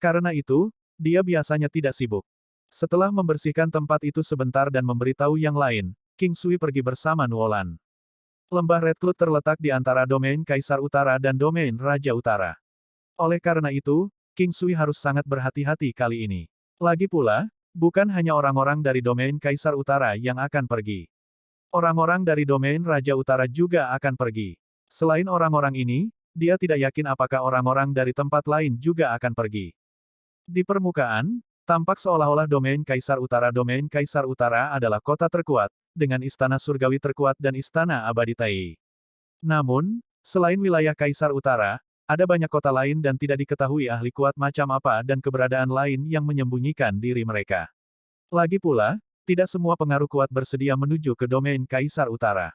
Karena itu, dia biasanya tidak sibuk. Setelah membersihkan tempat itu sebentar dan memberitahu yang lain, King Sui pergi bersama Nuolan. Lembah Red Cloud terletak di antara domain Kaisar Utara dan domain Raja Utara. Oleh karena itu, King Sui harus sangat berhati-hati kali ini. Lagi pula, bukan hanya orang-orang dari domain Kaisar Utara yang akan pergi. Orang-orang dari domain Raja Utara juga akan pergi. Selain orang-orang ini, dia tidak yakin apakah orang-orang dari tempat lain juga akan pergi. Di permukaan, tampak seolah-olah domain Kaisar Utara adalah kota terkuat, dengan istana surgawi terkuat dan istana abadi Tai. Namun, selain wilayah Kaisar Utara, ada banyak kota lain dan tidak diketahui ahli kuat macam apa dan keberadaan lain yang menyembunyikan diri mereka. Lagi pula, tidak semua pengaruh kuat bersedia menuju ke domain Kaisar Utara.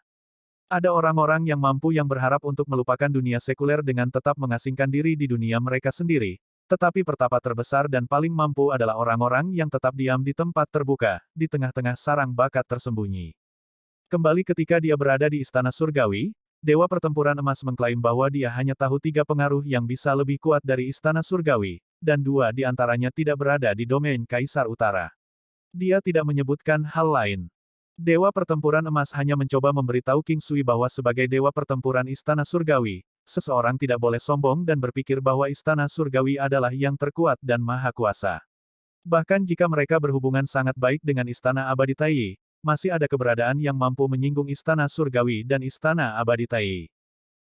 Ada orang-orang yang mampu yang berharap untuk melupakan dunia sekuler dengan tetap mengasingkan diri di dunia mereka sendiri. Tetapi pertapa terbesar dan paling mampu adalah orang-orang yang tetap diam di tempat terbuka, di tengah-tengah sarang bakat tersembunyi. Kembali ketika dia berada di Istana Surgawi, Dewa Pertempuran Emas mengklaim bahwa dia hanya tahu 3 pengaruh yang bisa lebih kuat dari Istana Surgawi, dan 2 di antaranya tidak berada di domain Kaisar Utara. Dia tidak menyebutkan hal lain. Dewa Pertempuran Emas hanya mencoba memberitahu King Sui bahwa sebagai Dewa Pertempuran Istana Surgawi, seseorang tidak boleh sombong dan berpikir bahwa Istana Surgawi adalah yang terkuat dan maha kuasa. Bahkan jika mereka berhubungan sangat baik dengan Istana Abadi Tai, masih ada keberadaan yang mampu menyinggung Istana Surgawi dan Istana Abadi Tai.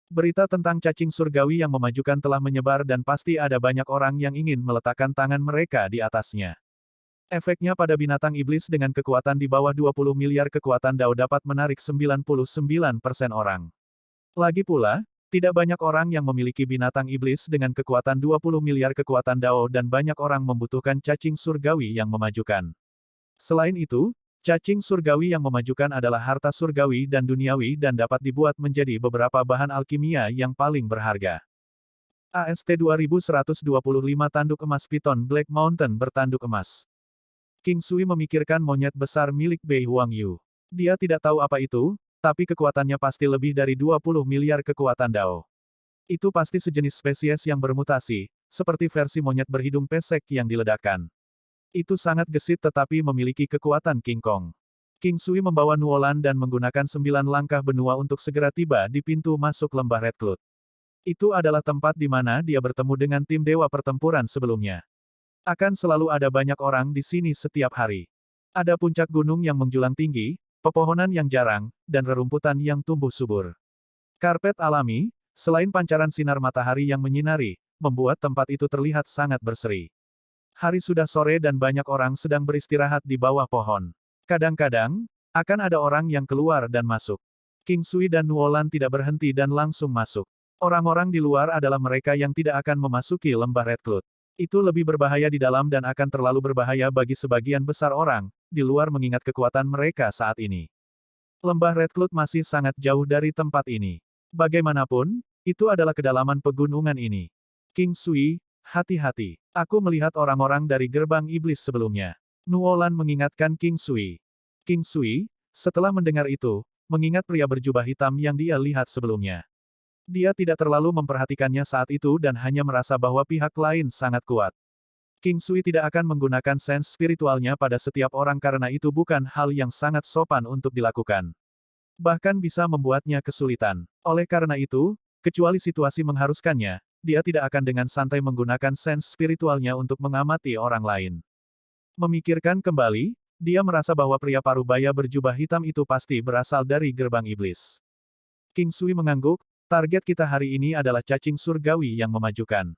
Berita tentang cacing surgawi yang memajukan telah menyebar dan pasti ada banyak orang yang ingin meletakkan tangan mereka di atasnya. Efeknya pada binatang iblis dengan kekuatan di bawah 20 miliar kekuatan Dao dapat menarik 99% orang. Lagi pula, tidak banyak orang yang memiliki binatang iblis dengan kekuatan 20 miliar kekuatan Dao dan banyak orang membutuhkan cacing surgawi yang memajukan. Selain itu, cacing surgawi yang memajukan adalah harta surgawi dan duniawi dan dapat dibuat menjadi beberapa bahan alkimia yang paling berharga. AST 2125 Tanduk Emas Piton Black Mountain bertanduk emas. King Sui memikirkan monyet besar milik Bei Huangyu. Dia tidak tahu apa itu, tapi kekuatannya pasti lebih dari 20 miliar kekuatan Dao. Itu pasti sejenis spesies yang bermutasi, seperti versi monyet berhidung pesek yang diledakkan. Itu sangat gesit tetapi memiliki kekuatan King Kong. King Sui membawa Nuolan dan menggunakan 9 langkah benua untuk segera tiba di pintu masuk lembah Red Cloud. Itu adalah tempat di mana dia bertemu dengan tim dewa pertempuran sebelumnya. Akan selalu ada banyak orang di sini setiap hari. Ada puncak gunung yang menjulang tinggi, pepohonan yang jarang, dan rerumputan yang tumbuh subur. Karpet alami, selain pancaran sinar matahari yang menyinari, membuat tempat itu terlihat sangat berseri. Hari sudah sore dan banyak orang sedang beristirahat di bawah pohon. Kadang-kadang, akan ada orang yang keluar dan masuk. King Sui dan Nuolan tidak berhenti dan langsung masuk. Orang-orang di luar adalah mereka yang tidak akan memasuki lembah Red Cloud. Itu lebih berbahaya di dalam dan akan terlalu berbahaya bagi sebagian besar orang, di luar mengingat kekuatan mereka saat ini. Lembah Red Cloud masih sangat jauh dari tempat ini. Bagaimanapun, itu adalah kedalaman pegunungan ini. King Sui, hati-hati. Aku melihat orang-orang dari gerbang iblis sebelumnya. Nuolan mengingatkan King Sui. King Sui, setelah mendengar itu, mengingat pria berjubah hitam yang dia lihat sebelumnya. Dia tidak terlalu memperhatikannya saat itu dan hanya merasa bahwa pihak lain sangat kuat. King Sui tidak akan menggunakan sense spiritualnya pada setiap orang karena itu bukan hal yang sangat sopan untuk dilakukan. Bahkan bisa membuatnya kesulitan. Oleh karena itu, kecuali situasi mengharuskannya, dia tidak akan dengan santai menggunakan sense spiritualnya untuk mengamati orang lain. Memikirkan kembali, dia merasa bahwa pria parubaya berjubah hitam itu pasti berasal dari gerbang iblis. King Sui mengangguk, target kita hari ini adalah cacing surgawi yang memajukan.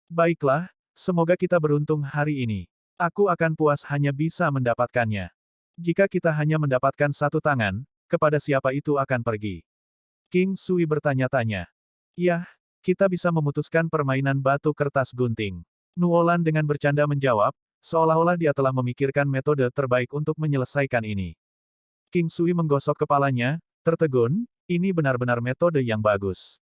Baiklah, semoga kita beruntung hari ini. Aku akan puas hanya bisa mendapatkannya. Jika kita hanya mendapatkan satu tangan, kepada siapa itu akan pergi? King Sui bertanya-tanya. Yah, kita bisa memutuskan permainan batu kertas gunting. Nuolan dengan bercanda menjawab, seolah-olah dia telah memikirkan metode terbaik untuk menyelesaikan ini. King Sui menggosok kepalanya, tertegun, ini benar-benar metode yang bagus.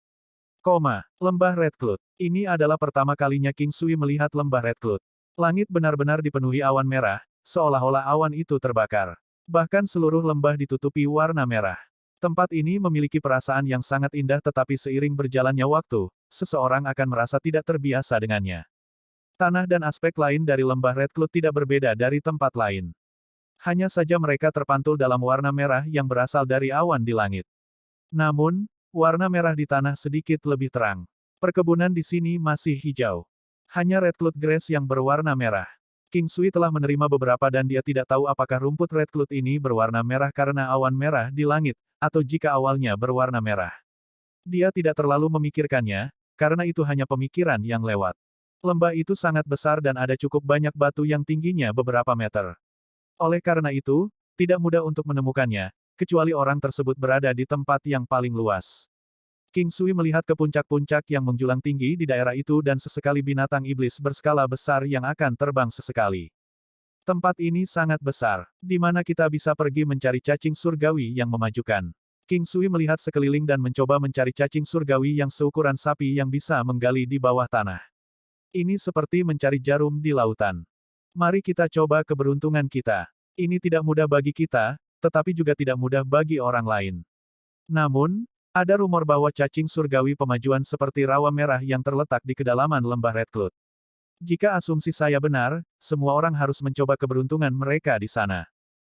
Lembah Red Cloud. Ini adalah pertama kalinya King Sui melihat lembah Red Cloud. Langit benar-benar dipenuhi awan merah, seolah-olah awan itu terbakar. Bahkan seluruh lembah ditutupi warna merah. Tempat ini memiliki perasaan yang sangat indah tetapi seiring berjalannya waktu, seseorang akan merasa tidak terbiasa dengannya. Tanah dan aspek lain dari lembah Red Cloud tidak berbeda dari tempat lain. Hanya saja mereka terpantul dalam warna merah yang berasal dari awan di langit. Namun, warna merah di tanah sedikit lebih terang. Perkebunan di sini masih hijau. Hanya Red Cloud Grass yang berwarna merah. King Sui telah menerima beberapa dan dia tidak tahu apakah rumput Red Cloud ini berwarna merah karena awan merah di langit, atau jika awalnya berwarna merah. Dia tidak terlalu memikirkannya, karena itu hanya pemikiran yang lewat. Lembah itu sangat besar dan ada cukup banyak batu yang tingginya beberapa meter. Oleh karena itu, tidak mudah untuk menemukannya, kecuali orang tersebut berada di tempat yang paling luas. King Sui melihat ke puncak-puncak yang menjulang tinggi di daerah itu dan sesekali binatang iblis berskala besar yang akan terbang sesekali. Tempat ini sangat besar, di mana kita bisa pergi mencari cacing surgawi yang memajukan. King Sui melihat sekeliling dan mencoba mencari cacing surgawi yang seukuran sapi yang bisa menggali di bawah tanah. Ini seperti mencari jarum di lautan. Mari kita coba keberuntungan kita. Ini tidak mudah bagi kita, tetapi juga tidak mudah bagi orang lain. Namun, ada rumor bahwa cacing surgawi pemajuan seperti rawa merah yang terletak di kedalaman lembah Red Cloud. Jika asumsi saya benar, semua orang harus mencoba keberuntungan mereka di sana.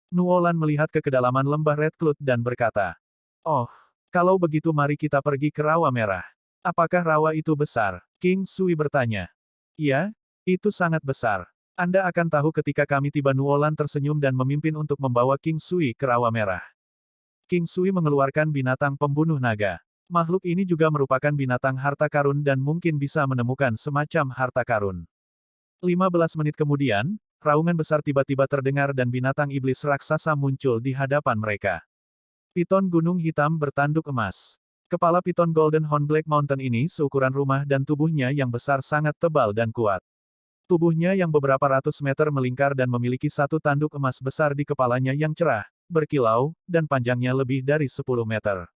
Nuolan melihat ke kedalaman lembah Red Cloud dan berkata, "Oh, kalau begitu mari kita pergi ke rawa merah. Apakah rawa itu besar?" King Sui bertanya. "Iya, itu sangat besar. Anda akan tahu ketika kami tiba." Nuolan tersenyum dan memimpin untuk membawa King Sui ke rawa merah. King Sui mengeluarkan binatang pembunuh naga. Makhluk ini juga merupakan binatang harta karun dan mungkin bisa menemukan semacam harta karun. 15 menit kemudian, raungan besar tiba-tiba terdengar dan binatang iblis raksasa muncul di hadapan mereka. Piton gunung hitam bertanduk emas. Kepala piton Golden Horn Black Mountain ini seukuran rumah dan tubuhnya yang besar sangat tebal dan kuat. Tubuhnya yang beberapa ratus meter melingkar dan memiliki satu tanduk emas besar di kepalanya yang cerah, berkilau, dan panjangnya lebih dari 10 meter.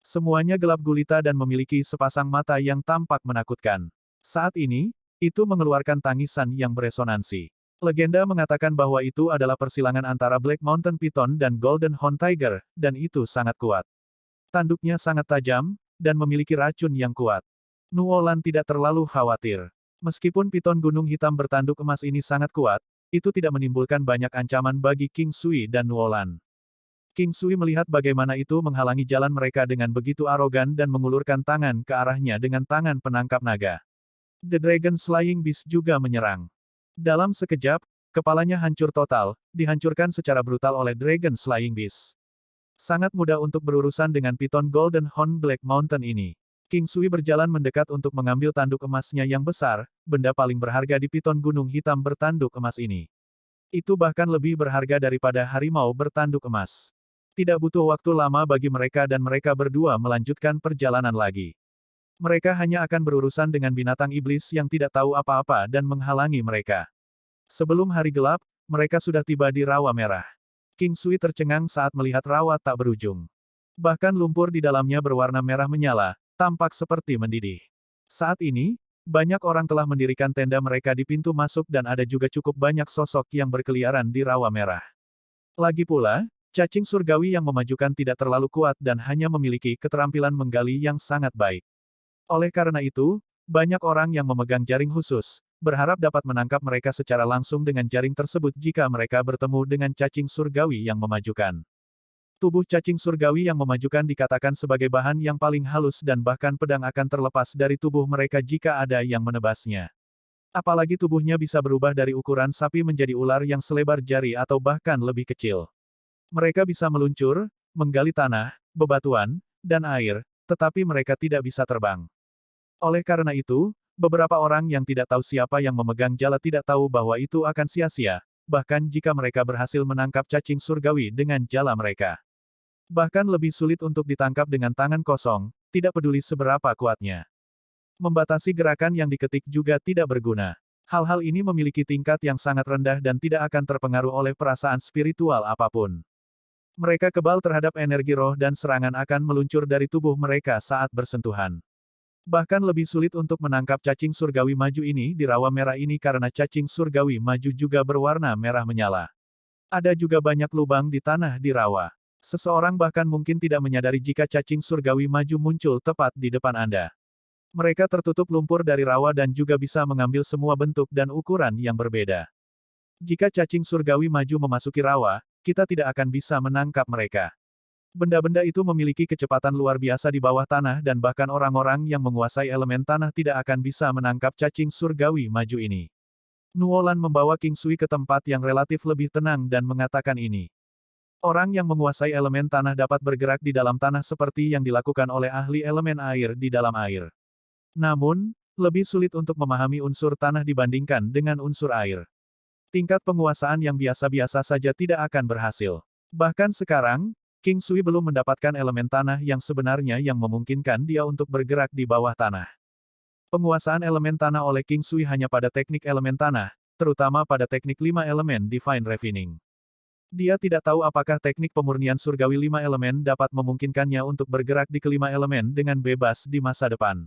Semuanya gelap gulita dan memiliki sepasang mata yang tampak menakutkan. Saat ini, itu mengeluarkan tangisan yang beresonansi. Legenda mengatakan bahwa itu adalah persilangan antara Black Mountain Python dan Golden Horn Tiger, dan itu sangat kuat. Tanduknya sangat tajam, dan memiliki racun yang kuat. Nuolan tidak terlalu khawatir. Meskipun piton gunung hitam bertanduk emas ini sangat kuat, itu tidak menimbulkan banyak ancaman bagi King Sui dan Nuolan. King Sui melihat bagaimana itu menghalangi jalan mereka dengan begitu arogan dan mengulurkan tangan ke arahnya dengan tangan penangkap naga. The Dragon Slaying Beast juga menyerang. Dalam sekejap, kepalanya hancur total, dihancurkan secara brutal oleh Dragon Slaying Beast. Sangat mudah untuk berurusan dengan piton Golden Horn Black Mountain ini. King Sui berjalan mendekat untuk mengambil tanduk emasnya yang besar, benda paling berharga di piton gunung hitam bertanduk emas ini. Itu bahkan lebih berharga daripada harimau bertanduk emas. Tidak butuh waktu lama bagi mereka dan mereka berdua melanjutkan perjalanan lagi. Mereka hanya akan berurusan dengan binatang iblis yang tidak tahu apa-apa dan menghalangi mereka. Sebelum hari gelap, mereka sudah tiba di Rawa Merah. King Sui tercengang saat melihat rawa tak berujung. Bahkan lumpur di dalamnya berwarna merah menyala, tampak seperti mendidih. Saat ini, banyak orang telah mendirikan tenda mereka di pintu masuk dan ada juga cukup banyak sosok yang berkeliaran di Rawa Merah. Lagi pula, cacing surgawi yang memajukan tidak terlalu kuat dan hanya memiliki keterampilan menggali yang sangat baik. Oleh karena itu, banyak orang yang memegang jaring khusus, berharap dapat menangkap mereka secara langsung dengan jaring tersebut jika mereka bertemu dengan cacing surgawi yang memajukan. Tubuh cacing surgawi yang memajukan dikatakan sebagai bahan yang paling halus dan bahkan pedang akan terlepas dari tubuh mereka jika ada yang menebasnya. Apalagi tubuhnya bisa berubah dari ukuran sapi menjadi ular yang selebar jari atau bahkan lebih kecil. Mereka bisa meluncur, menggali tanah, bebatuan, dan air, tetapi mereka tidak bisa terbang. Oleh karena itu, beberapa orang yang tidak tahu siapa yang memegang jala tidak tahu bahwa itu akan sia-sia, bahkan jika mereka berhasil menangkap cacing surgawi dengan jala mereka. Bahkan lebih sulit untuk ditangkap dengan tangan kosong, tidak peduli seberapa kuatnya. Membatasi gerakan yang diketik juga tidak berguna. Hal-hal ini memiliki tingkat yang sangat rendah dan tidak akan terpengaruh oleh perasaan spiritual apapun. Mereka kebal terhadap energi roh dan serangan akan meluncur dari tubuh mereka saat bersentuhan. Bahkan lebih sulit untuk menangkap cacing surgawi maju ini di rawa merah ini karena cacing surgawi maju juga berwarna merah menyala. Ada juga banyak lubang di tanah di rawa. Seseorang bahkan mungkin tidak menyadari jika cacing surgawi maju muncul tepat di depan Anda. Mereka tertutup lumpur dari rawa dan juga bisa mengambil semua bentuk dan ukuran yang berbeda. Jika cacing surgawi maju memasuki rawa, kita tidak akan bisa menangkap mereka. Benda-benda itu memiliki kecepatan luar biasa di bawah tanah dan bahkan orang-orang yang menguasai elemen tanah tidak akan bisa menangkap cacing surgawi maju ini. Nuolan membawa King Sui ke tempat yang relatif lebih tenang dan mengatakan ini. Orang yang menguasai elemen tanah dapat bergerak di dalam tanah seperti yang dilakukan oleh ahli elemen air di dalam air. Namun, lebih sulit untuk memahami unsur tanah dibandingkan dengan unsur air. Tingkat penguasaan yang biasa-biasa saja tidak akan berhasil. Bahkan sekarang, King Sui belum mendapatkan elemen tanah yang sebenarnya yang memungkinkan dia untuk bergerak di bawah tanah. Penguasaan elemen tanah oleh King Sui hanya pada teknik elemen tanah, terutama pada teknik 5 elemen Divine Refining. Dia tidak tahu apakah teknik pemurnian surgawi 5 elemen dapat memungkinkannya untuk bergerak di kelima elemen dengan bebas di masa depan.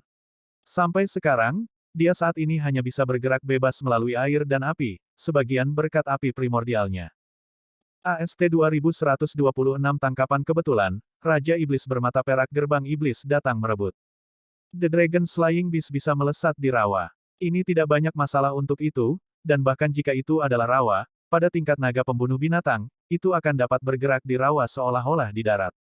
Sampai sekarang, dia saat ini hanya bisa bergerak bebas melalui air dan api, sebagian berkat api primordialnya. AST 2126 Tangkapan kebetulan, Raja Iblis bermata perak gerbang iblis datang merebut. The Dragon Slaying Beast bisa melesat di rawa. Ini tidak banyak masalah untuk itu, dan bahkan jika itu adalah rawa, pada tingkat naga pembunuh binatang, itu akan dapat bergerak di rawa seolah-olah di darat.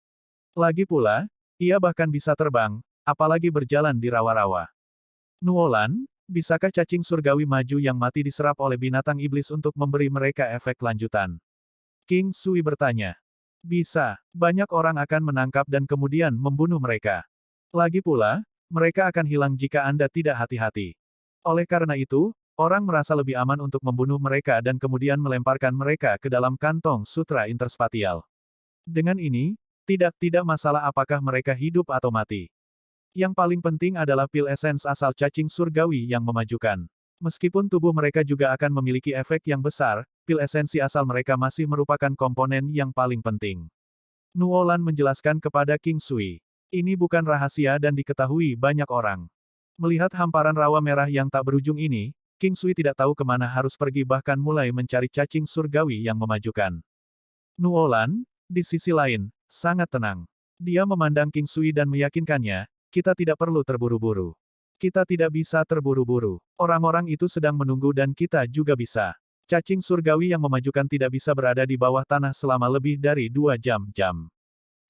Lagi pula, ia bahkan bisa terbang, apalagi berjalan di rawa-rawa. Nuolan, bisakah cacing surgawi maju yang mati diserap oleh binatang iblis untuk memberi mereka efek lanjutan? King Sui bertanya. Bisa, banyak orang akan menangkap dan kemudian membunuh mereka. Lagi pula, mereka akan hilang jika Anda tidak hati-hati. Oleh karena itu, orang merasa lebih aman untuk membunuh mereka dan kemudian melemparkan mereka ke dalam kantong sutra interspatial. Dengan ini, tidak masalah apakah mereka hidup atau mati. Yang paling penting adalah pil esens asal cacing surgawi yang memajukan. Meskipun tubuh mereka juga akan memiliki efek yang besar, pil esensi asal mereka masih merupakan komponen yang paling penting. Nuolan menjelaskan kepada King Sui. Ini bukan rahasia dan diketahui banyak orang. Melihat hamparan rawa merah yang tak berujung ini, King Sui tidak tahu kemana harus pergi bahkan mulai mencari cacing surgawi yang memajukan. Nuolan, di sisi lain, sangat tenang. Dia memandang King Sui dan meyakinkannya, kita tidak perlu terburu-buru. Kita tidak bisa terburu-buru. Orang-orang itu sedang menunggu dan kita juga bisa. Cacing surgawi yang memajukan tidak bisa berada di bawah tanah selama lebih dari 2 jam.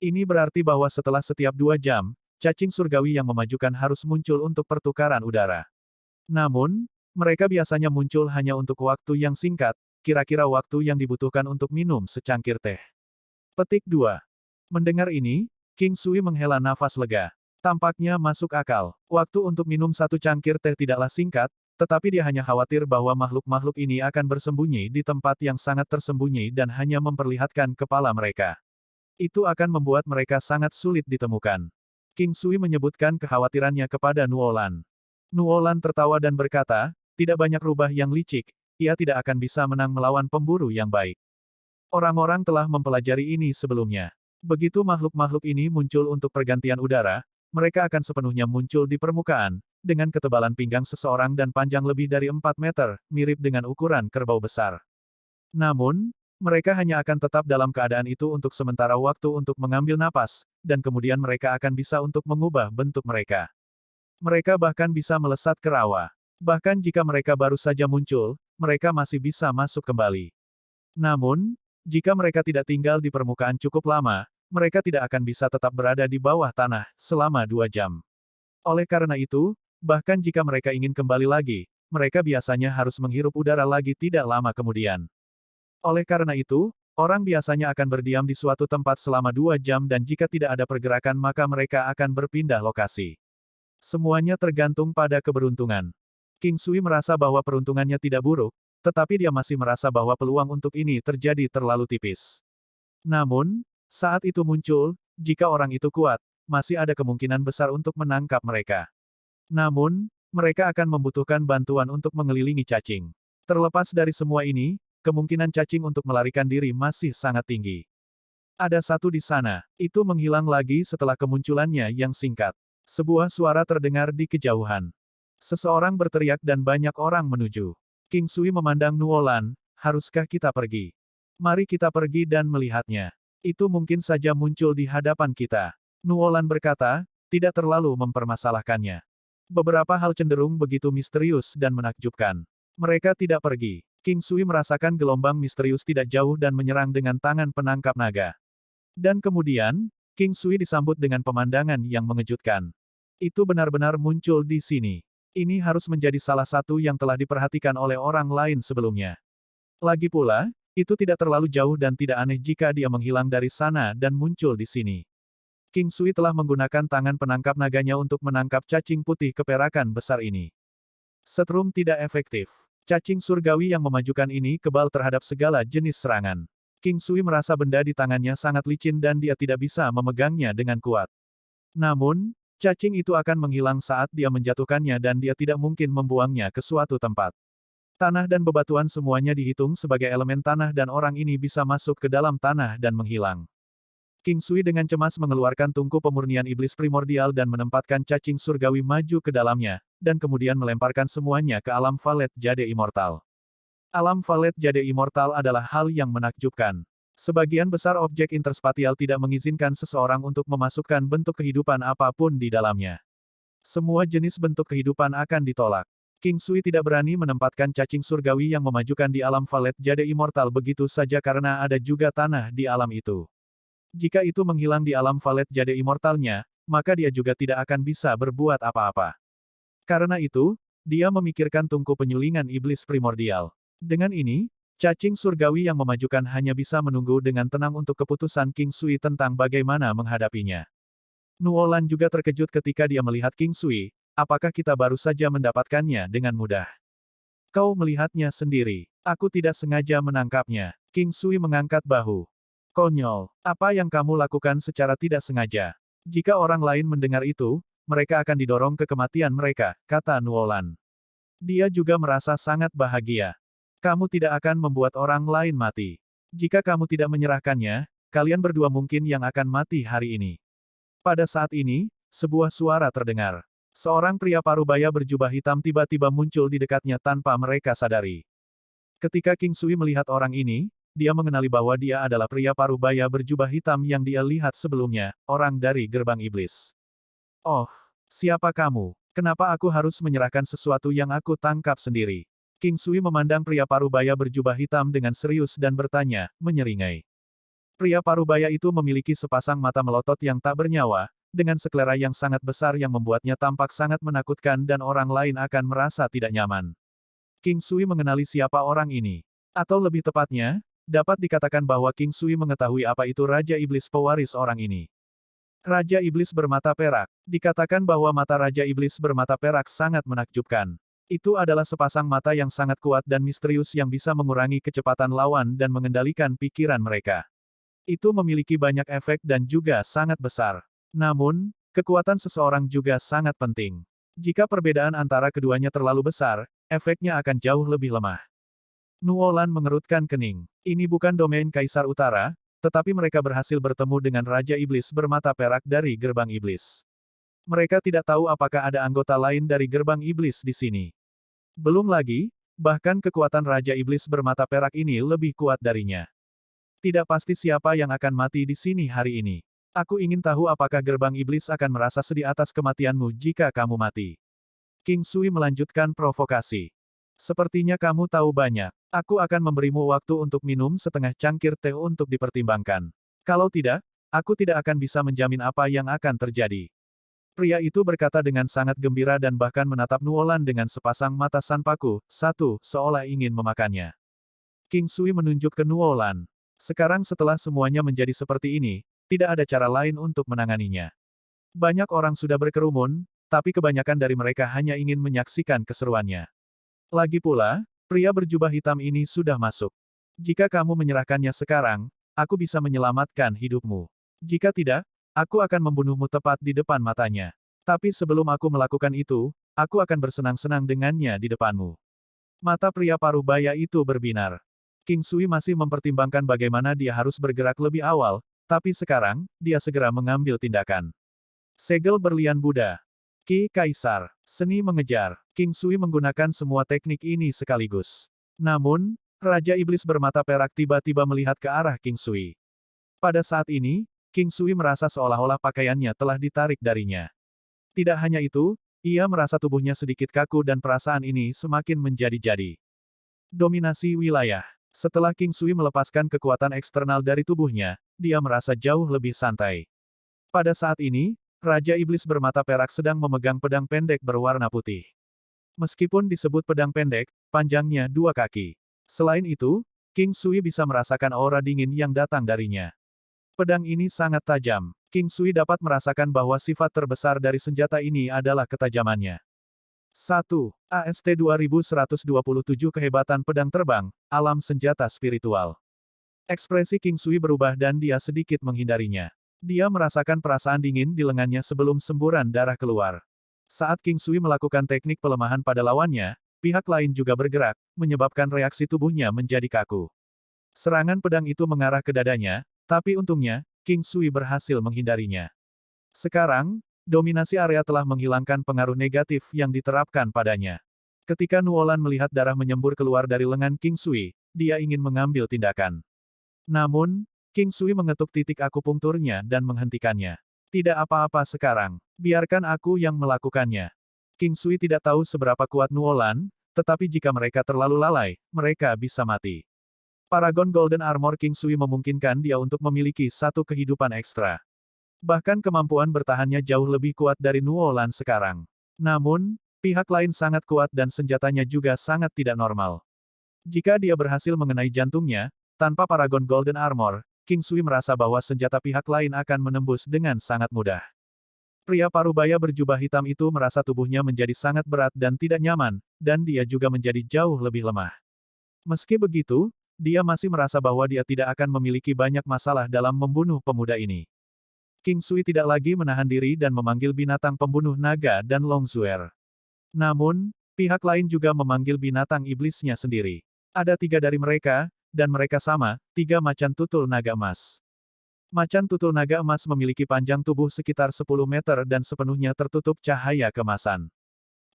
Ini berarti bahwa setelah setiap 2 jam, cacing surgawi yang memajukan harus muncul untuk pertukaran udara. Namun, mereka biasanya muncul hanya untuk waktu yang singkat, kira-kira waktu yang dibutuhkan untuk minum secangkir teh. Petik 2. Mendengar ini, King Sui menghela nafas lega. Tampaknya masuk akal. Waktu untuk minum satu cangkir teh tidaklah singkat, tetapi dia hanya khawatir bahwa makhluk-makhluk ini akan bersembunyi di tempat yang sangat tersembunyi dan hanya memperlihatkan kepala mereka. Itu akan membuat mereka sangat sulit ditemukan. King Sui menyebutkan kekhawatirannya kepada Nuolan. Nuolan tertawa dan berkata, tidak banyak rubah yang licik, ia tidak akan bisa menang melawan pemburu yang baik. Orang-orang telah mempelajari ini sebelumnya. Begitu makhluk-makhluk ini muncul untuk pergantian udara, mereka akan sepenuhnya muncul di permukaan, dengan ketebalan pinggang seseorang dan panjang lebih dari 4 meter, mirip dengan ukuran kerbau besar. Namun, mereka hanya akan tetap dalam keadaan itu untuk sementara waktu untuk mengambil napas, dan kemudian mereka akan bisa untuk mengubah bentuk mereka. Mereka bahkan bisa melesat ke rawa. Bahkan jika mereka baru saja muncul, mereka masih bisa masuk kembali. Namun, jika mereka tidak tinggal di permukaan cukup lama, mereka tidak akan bisa tetap berada di bawah tanah selama 2 jam. Oleh karena itu, bahkan jika mereka ingin kembali lagi, mereka biasanya harus menghirup udara lagi tidak lama kemudian. Oleh karena itu, orang biasanya akan berdiam di suatu tempat selama 2 jam dan jika tidak ada pergerakan maka mereka akan berpindah lokasi. Semuanya tergantung pada keberuntungan. King Sui merasa bahwa peruntungannya tidak buruk, tetapi dia masih merasa bahwa peluang untuk ini terjadi terlalu tipis. Namun, saat itu muncul, jika orang itu kuat, masih ada kemungkinan besar untuk menangkap mereka. Namun, mereka akan membutuhkan bantuan untuk mengelilingi cacing. Terlepas dari semua ini, kemungkinan cacing untuk melarikan diri masih sangat tinggi. Ada satu di sana, itu menghilang lagi setelah kemunculannya yang singkat. Sebuah suara terdengar di kejauhan. Seseorang berteriak dan banyak orang menuju. King Sui memandang Nuolan, haruskah kita pergi? Mari kita pergi dan melihatnya. Itu mungkin saja muncul di hadapan kita. Nuolan berkata, tidak terlalu mempermasalahkannya. Beberapa hal cenderung begitu misterius dan menakjubkan. Mereka tidak pergi. King Sui merasakan gelombang misterius tidak jauh dan menyerang dengan tangan penangkap naga. Dan kemudian, King Sui disambut dengan pemandangan yang mengejutkan. Itu benar-benar muncul di sini. Ini harus menjadi salah satu yang telah diperhatikan oleh orang lain sebelumnya. Lagi pula, itu tidak terlalu jauh dan tidak aneh jika dia menghilang dari sana dan muncul di sini. King Sui telah menggunakan tangan penangkap naganya untuk menangkap cacing putih keperakan besar ini. Setrum tidak efektif. Cacing surgawi yang memajukan ini kebal terhadap segala jenis serangan. King Sui merasa benda di tangannya sangat licin dan dia tidak bisa memegangnya dengan kuat. Namun, cacing itu akan menghilang saat dia menjatuhkannya dan dia tidak mungkin membuangnya ke suatu tempat. Tanah dan bebatuan semuanya dihitung sebagai elemen tanah dan orang ini bisa masuk ke dalam tanah dan menghilang. King Sui dengan cemas mengeluarkan tungku pemurnian iblis primordial dan menempatkan cacing surgawi maju ke dalamnya, dan kemudian melemparkan semuanya ke alam Valet Jade Immortal. Alam Valet Jade Immortal adalah hal yang menakjubkan. Sebagian besar objek interspatial tidak mengizinkan seseorang untuk memasukkan bentuk kehidupan apapun di dalamnya. Semua jenis bentuk kehidupan akan ditolak. King Sui tidak berani menempatkan cacing surgawi yang memajukan di alam Valet Jade Immortal begitu saja karena ada juga tanah di alam itu. Jika itu menghilang di alam Valet Jade Immortalnya, maka dia juga tidak akan bisa berbuat apa-apa. Karena itu, dia memikirkan tungku penyulingan iblis primordial. Dengan ini, cacing surgawi yang memajukan hanya bisa menunggu dengan tenang untuk keputusan King Sui tentang bagaimana menghadapinya. Nuolan juga terkejut ketika dia melihat King Sui, apakah kita baru saja mendapatkannya dengan mudah? Kau melihatnya sendiri. Aku tidak sengaja menangkapnya. King Sui mengangkat bahu. Konyol. Apa yang kamu lakukan secara tidak sengaja? Jika orang lain mendengar itu, mereka akan didorong ke kematian mereka, kata Nuolan. Dia juga merasa sangat bahagia. Kamu tidak akan membuat orang lain mati. Jika kamu tidak menyerahkannya, kalian berdua mungkin yang akan mati hari ini. Pada saat ini, sebuah suara terdengar. Seorang pria parubaya berjubah hitam tiba-tiba muncul di dekatnya tanpa mereka sadari. Ketika King Sui melihat orang ini, dia mengenali bahwa dia adalah pria parubaya berjubah hitam yang dia lihat sebelumnya, orang dari gerbang iblis. Oh, siapa kamu? Kenapa aku harus menyerahkan sesuatu yang aku tangkap sendiri? King Sui memandang pria parubaya berjubah hitam dengan serius dan bertanya, menyeringai. Pria parubaya itu memiliki sepasang mata melotot yang tak bernyawa, dengan selera yang sangat besar yang membuatnya tampak sangat menakutkan dan orang lain akan merasa tidak nyaman. King Sui mengenali siapa orang ini. Atau lebih tepatnya, dapat dikatakan bahwa King Sui mengetahui apa itu Raja Iblis pewaris orang ini. Raja Iblis bermata perak. Dikatakan bahwa mata Raja Iblis bermata perak sangat menakjubkan. Itu adalah sepasang mata yang sangat kuat dan misterius yang bisa mengurangi kecepatan lawan dan mengendalikan pikiran mereka. Itu memiliki banyak efek dan juga sangat besar. Namun, kekuatan seseorang juga sangat penting. Jika perbedaan antara keduanya terlalu besar, efeknya akan jauh lebih lemah. Nuolan mengerutkan kening. Ini bukan domain Kaisar Utara, tetapi mereka berhasil bertemu dengan Raja Iblis bermata perak dari gerbang iblis. Mereka tidak tahu apakah ada anggota lain dari gerbang iblis di sini. Belum lagi, bahkan kekuatan Raja Iblis bermata perak ini lebih kuat darinya. Tidak pasti siapa yang akan mati di sini hari ini. Aku ingin tahu apakah gerbang iblis akan merasa sedih atas kematianmu jika kamu mati. King Sui melanjutkan provokasi. Sepertinya kamu tahu banyak. Aku akan memberimu waktu untuk minum setengah cangkir teh untuk dipertimbangkan. Kalau tidak, aku tidak akan bisa menjamin apa yang akan terjadi. Pria itu berkata dengan sangat gembira dan bahkan menatap Nuolan dengan sepasang mata sanpaku, seolah ingin memakannya. King Sui menunjuk ke Nuolan. Sekarang setelah semuanya menjadi seperti ini, tidak ada cara lain untuk menanganinya. Banyak orang sudah berkerumun, tapi kebanyakan dari mereka hanya ingin menyaksikan keseruannya. Lagi pula, pria berjubah hitam ini sudah masuk. Jika kamu menyerahkannya sekarang, aku bisa menyelamatkan hidupmu. Jika tidak, aku akan membunuhmu tepat di depan matanya. Tapi sebelum aku melakukan itu, aku akan bersenang-senang dengannya di depanmu. Mata pria parubaya itu berbinar. King Sui masih mempertimbangkan bagaimana dia harus bergerak lebih awal, tapi sekarang, dia segera mengambil tindakan. Segel berlian Buddha. Ki Kaisar. Seni mengejar. King Sui menggunakan semua teknik ini sekaligus. Namun, Raja Iblis bermata perak tiba-tiba melihat ke arah King Sui. Pada saat ini, King Sui merasa seolah-olah pakaiannya telah ditarik darinya. Tidak hanya itu, ia merasa tubuhnya sedikit kaku dan perasaan ini semakin menjadi-jadi. Dominasi wilayah. Setelah King Sui melepaskan kekuatan eksternal dari tubuhnya, dia merasa jauh lebih santai. Pada saat ini, Raja Iblis bermata perak sedang memegang pedang pendek berwarna putih. Meskipun disebut pedang pendek, panjangnya 2 kaki. Selain itu, King Sui bisa merasakan aura dingin yang datang darinya. Pedang ini sangat tajam. King Sui dapat merasakan bahwa sifat terbesar dari senjata ini adalah ketajamannya. 1. AST 2127 Kehebatan Pedang Terbang, Alam Senjata Spiritual. Ekspresi King Sui berubah dan dia sedikit menghindarinya. Dia merasakan perasaan dingin di lengannya sebelum semburan darah keluar. Saat King Sui melakukan teknik pelemahan pada lawannya, pihak lain juga bergerak, menyebabkan reaksi tubuhnya menjadi kaku. Serangan pedang itu mengarah ke dadanya, tapi untungnya, King Sui berhasil menghindarinya. Sekarang, dominasi area telah menghilangkan pengaruh negatif yang diterapkan padanya. Ketika Nuolan melihat darah menyembur keluar dari lengan King Sui, dia ingin mengambil tindakan. Namun, King Sui mengetuk titik akupunkturnya dan menghentikannya. Tidak apa-apa sekarang. Biarkan aku yang melakukannya. King Sui tidak tahu seberapa kuat Nuolan, tetapi jika mereka terlalu lalai, mereka bisa mati. Paragon Golden Armor King Sui memungkinkan dia untuk memiliki satu kehidupan ekstra. Bahkan kemampuan bertahannya jauh lebih kuat dari Nuolan sekarang. Namun, pihak lain sangat kuat dan senjatanya juga sangat tidak normal. Jika dia berhasil mengenai jantungnya, tanpa Paragon Golden Armor, King Sui merasa bahwa senjata pihak lain akan menembus dengan sangat mudah. Pria parubaya berjubah hitam itu merasa tubuhnya menjadi sangat berat dan tidak nyaman, dan dia juga menjadi jauh lebih lemah. Meski begitu, dia masih merasa bahwa dia tidak akan memiliki banyak masalah dalam membunuh pemuda ini. King Sui tidak lagi menahan diri dan memanggil binatang pembunuh naga dan Longzuer. Namun, pihak lain juga memanggil binatang iblisnya sendiri. Ada 3 dari mereka, dan mereka sama, 3 macan tutul naga emas. Macan tutul naga emas memiliki panjang tubuh sekitar 10 meter dan sepenuhnya tertutup cahaya kemasan.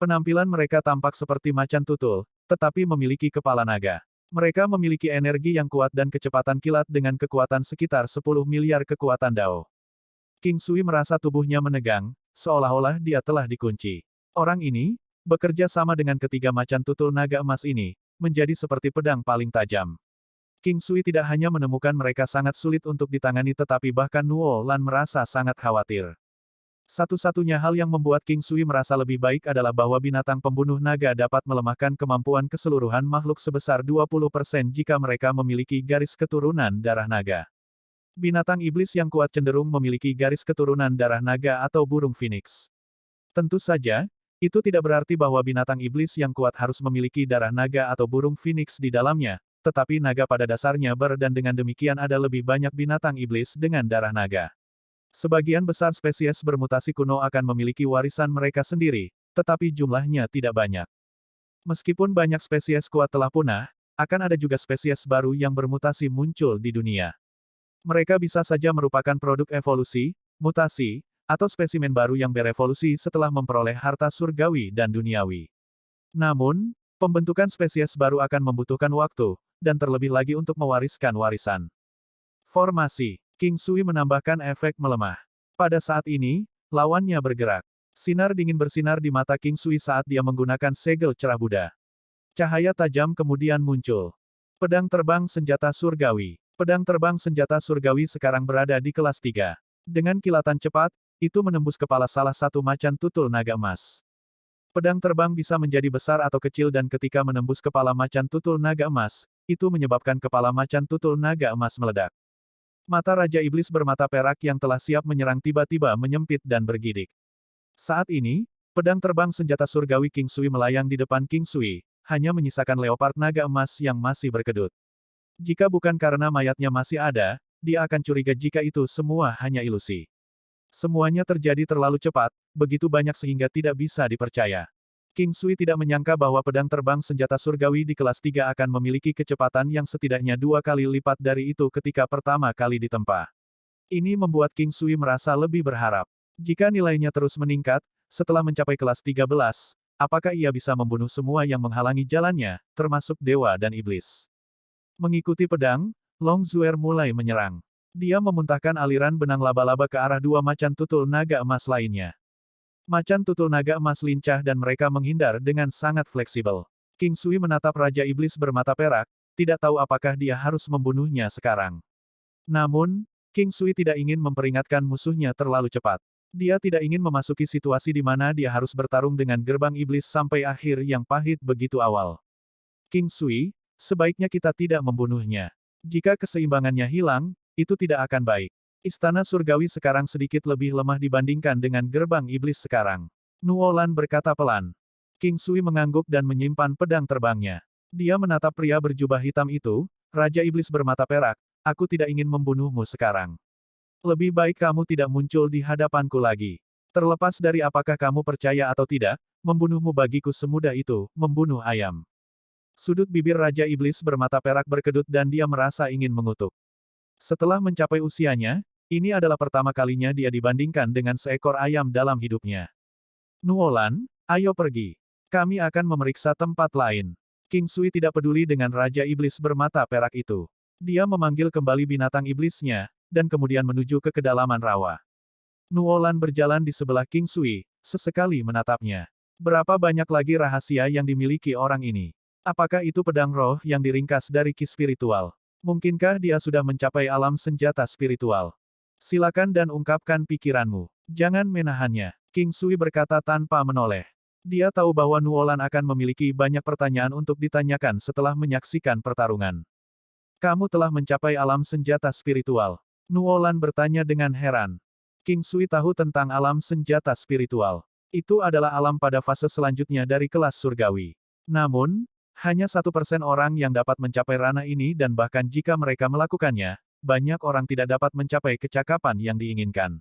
Penampilan mereka tampak seperti macan tutul, tetapi memiliki kepala naga. Mereka memiliki energi yang kuat dan kecepatan kilat dengan kekuatan sekitar 10 miliar kekuatan Dao. King Sui merasa tubuhnya menegang, seolah-olah dia telah dikunci. Orang ini, bekerja sama dengan ketiga macan tutul naga emas ini, menjadi seperti pedang paling tajam. King Sui tidak hanya menemukan mereka sangat sulit untuk ditangani tetapi bahkan Nuo Lan merasa sangat khawatir. Satu-satunya hal yang membuat King Sui merasa lebih baik adalah bahwa binatang pembunuh naga dapat melemahkan kemampuan keseluruhan makhluk sebesar 20% jika mereka memiliki garis keturunan darah naga. Binatang iblis yang kuat cenderung memiliki garis keturunan darah naga atau burung phoenix. Tentu saja, itu tidak berarti bahwa binatang iblis yang kuat harus memiliki darah naga atau burung phoenix di dalamnya, tetapi naga pada dasarnya dan dengan demikian ada lebih banyak binatang iblis dengan darah naga. Sebagian besar spesies bermutasi kuno akan memiliki warisan mereka sendiri, tetapi jumlahnya tidak banyak. Meskipun banyak spesies kuat telah punah, akan ada juga spesies baru yang bermutasi muncul di dunia. Mereka bisa saja merupakan produk evolusi, mutasi, atau spesimen baru yang berevolusi setelah memperoleh harta surgawi dan duniawi. Namun, pembentukan spesies baru akan membutuhkan waktu, dan terlebih lagi untuk mewariskan warisan. Formasi. King Sui menambahkan efek melemah. Pada saat ini, lawannya bergerak. Sinar dingin bersinar di mata King Sui saat dia menggunakan segel cerah Buddha. Cahaya tajam kemudian muncul. Pedang terbang senjata surgawi. Pedang terbang senjata surgawi sekarang berada di kelas 3. Dengan kilatan cepat, itu menembus kepala salah satu macan tutul naga emas. Pedang terbang bisa menjadi besar atau kecil dan ketika menembus kepala macan tutul naga emas, itu menyebabkan kepala macan tutul naga emas meledak. Mata Raja Iblis bermata perak yang telah siap menyerang tiba-tiba menyempit dan bergidik. Saat ini, pedang terbang senjata surgawi King Sui melayang di depan King Sui, hanya menyisakan leopard naga emas yang masih berkedut. Jika bukan karena mayatnya masih ada, dia akan curiga jika itu semua hanya ilusi. Semuanya terjadi terlalu cepat, begitu banyak sehingga tidak bisa dipercaya. King Sui tidak menyangka bahwa pedang terbang senjata surgawi di kelas 3 akan memiliki kecepatan yang setidaknya 2 kali lipat dari itu ketika pertama kali ditempa. Ini membuat King Sui merasa lebih berharap. Jika nilainya terus meningkat, setelah mencapai kelas 13, apakah ia bisa membunuh semua yang menghalangi jalannya, termasuk dewa dan iblis? Mengikuti pedang, Long Zuer mulai menyerang. Dia memuntahkan aliran benang laba-laba ke arah dua macan tutul naga emas lainnya. Macan tutul naga emas lincah dan mereka menghindar dengan sangat fleksibel. King Sui menatap Raja Iblis bermata perak, tidak tahu apakah dia harus membunuhnya sekarang. Namun, King Sui tidak ingin memperingatkan musuhnya terlalu cepat. Dia tidak ingin memasuki situasi di mana dia harus bertarung dengan gerbang iblis sampai akhir yang pahit begitu awal. King Sui, sebaiknya kita tidak membunuhnya. Jika keseimbangannya hilang, itu tidak akan baik. Istana surgawi sekarang sedikit lebih lemah dibandingkan dengan gerbang iblis sekarang. Nuo Lan berkata pelan. King Sui mengangguk dan menyimpan pedang terbangnya. Dia menatap pria berjubah hitam itu, Raja Iblis bermata perak, aku tidak ingin membunuhmu sekarang. Lebih baik kamu tidak muncul di hadapanku lagi. Terlepas dari apakah kamu percaya atau tidak, membunuhmu bagiku semudah itu, membunuh ayam. Sudut bibir Raja Iblis bermata perak berkedut dan dia merasa ingin mengutuk. Setelah mencapai usianya, ini adalah pertama kalinya dia dibandingkan dengan seekor ayam dalam hidupnya. Nuo Lan, ayo pergi. Kami akan memeriksa tempat lain. King Sui tidak peduli dengan Raja Iblis bermata perak itu. Dia memanggil kembali binatang iblisnya, dan kemudian menuju ke kedalaman rawa. Nuo Lan berjalan di sebelah King Sui, sesekali menatapnya. Berapa banyak lagi rahasia yang dimiliki orang ini? Apakah itu pedang roh yang diringkas dari ki spiritual? Mungkinkah dia sudah mencapai alam senjata spiritual? Silakan dan ungkapkan pikiranmu. Jangan menahannya. King Sui berkata tanpa menoleh. Dia tahu bahwa Nuo Lan akan memiliki banyak pertanyaan untuk ditanyakan setelah menyaksikan pertarungan. Kamu telah mencapai alam senjata spiritual. Nuo Lan bertanya dengan heran. King Sui tahu tentang alam senjata spiritual. Itu adalah alam pada fase selanjutnya dari kelas surgawi. Namun, hanya 1% orang yang dapat mencapai ranah ini dan bahkan jika mereka melakukannya, banyak orang tidak dapat mencapai kecakapan yang diinginkan.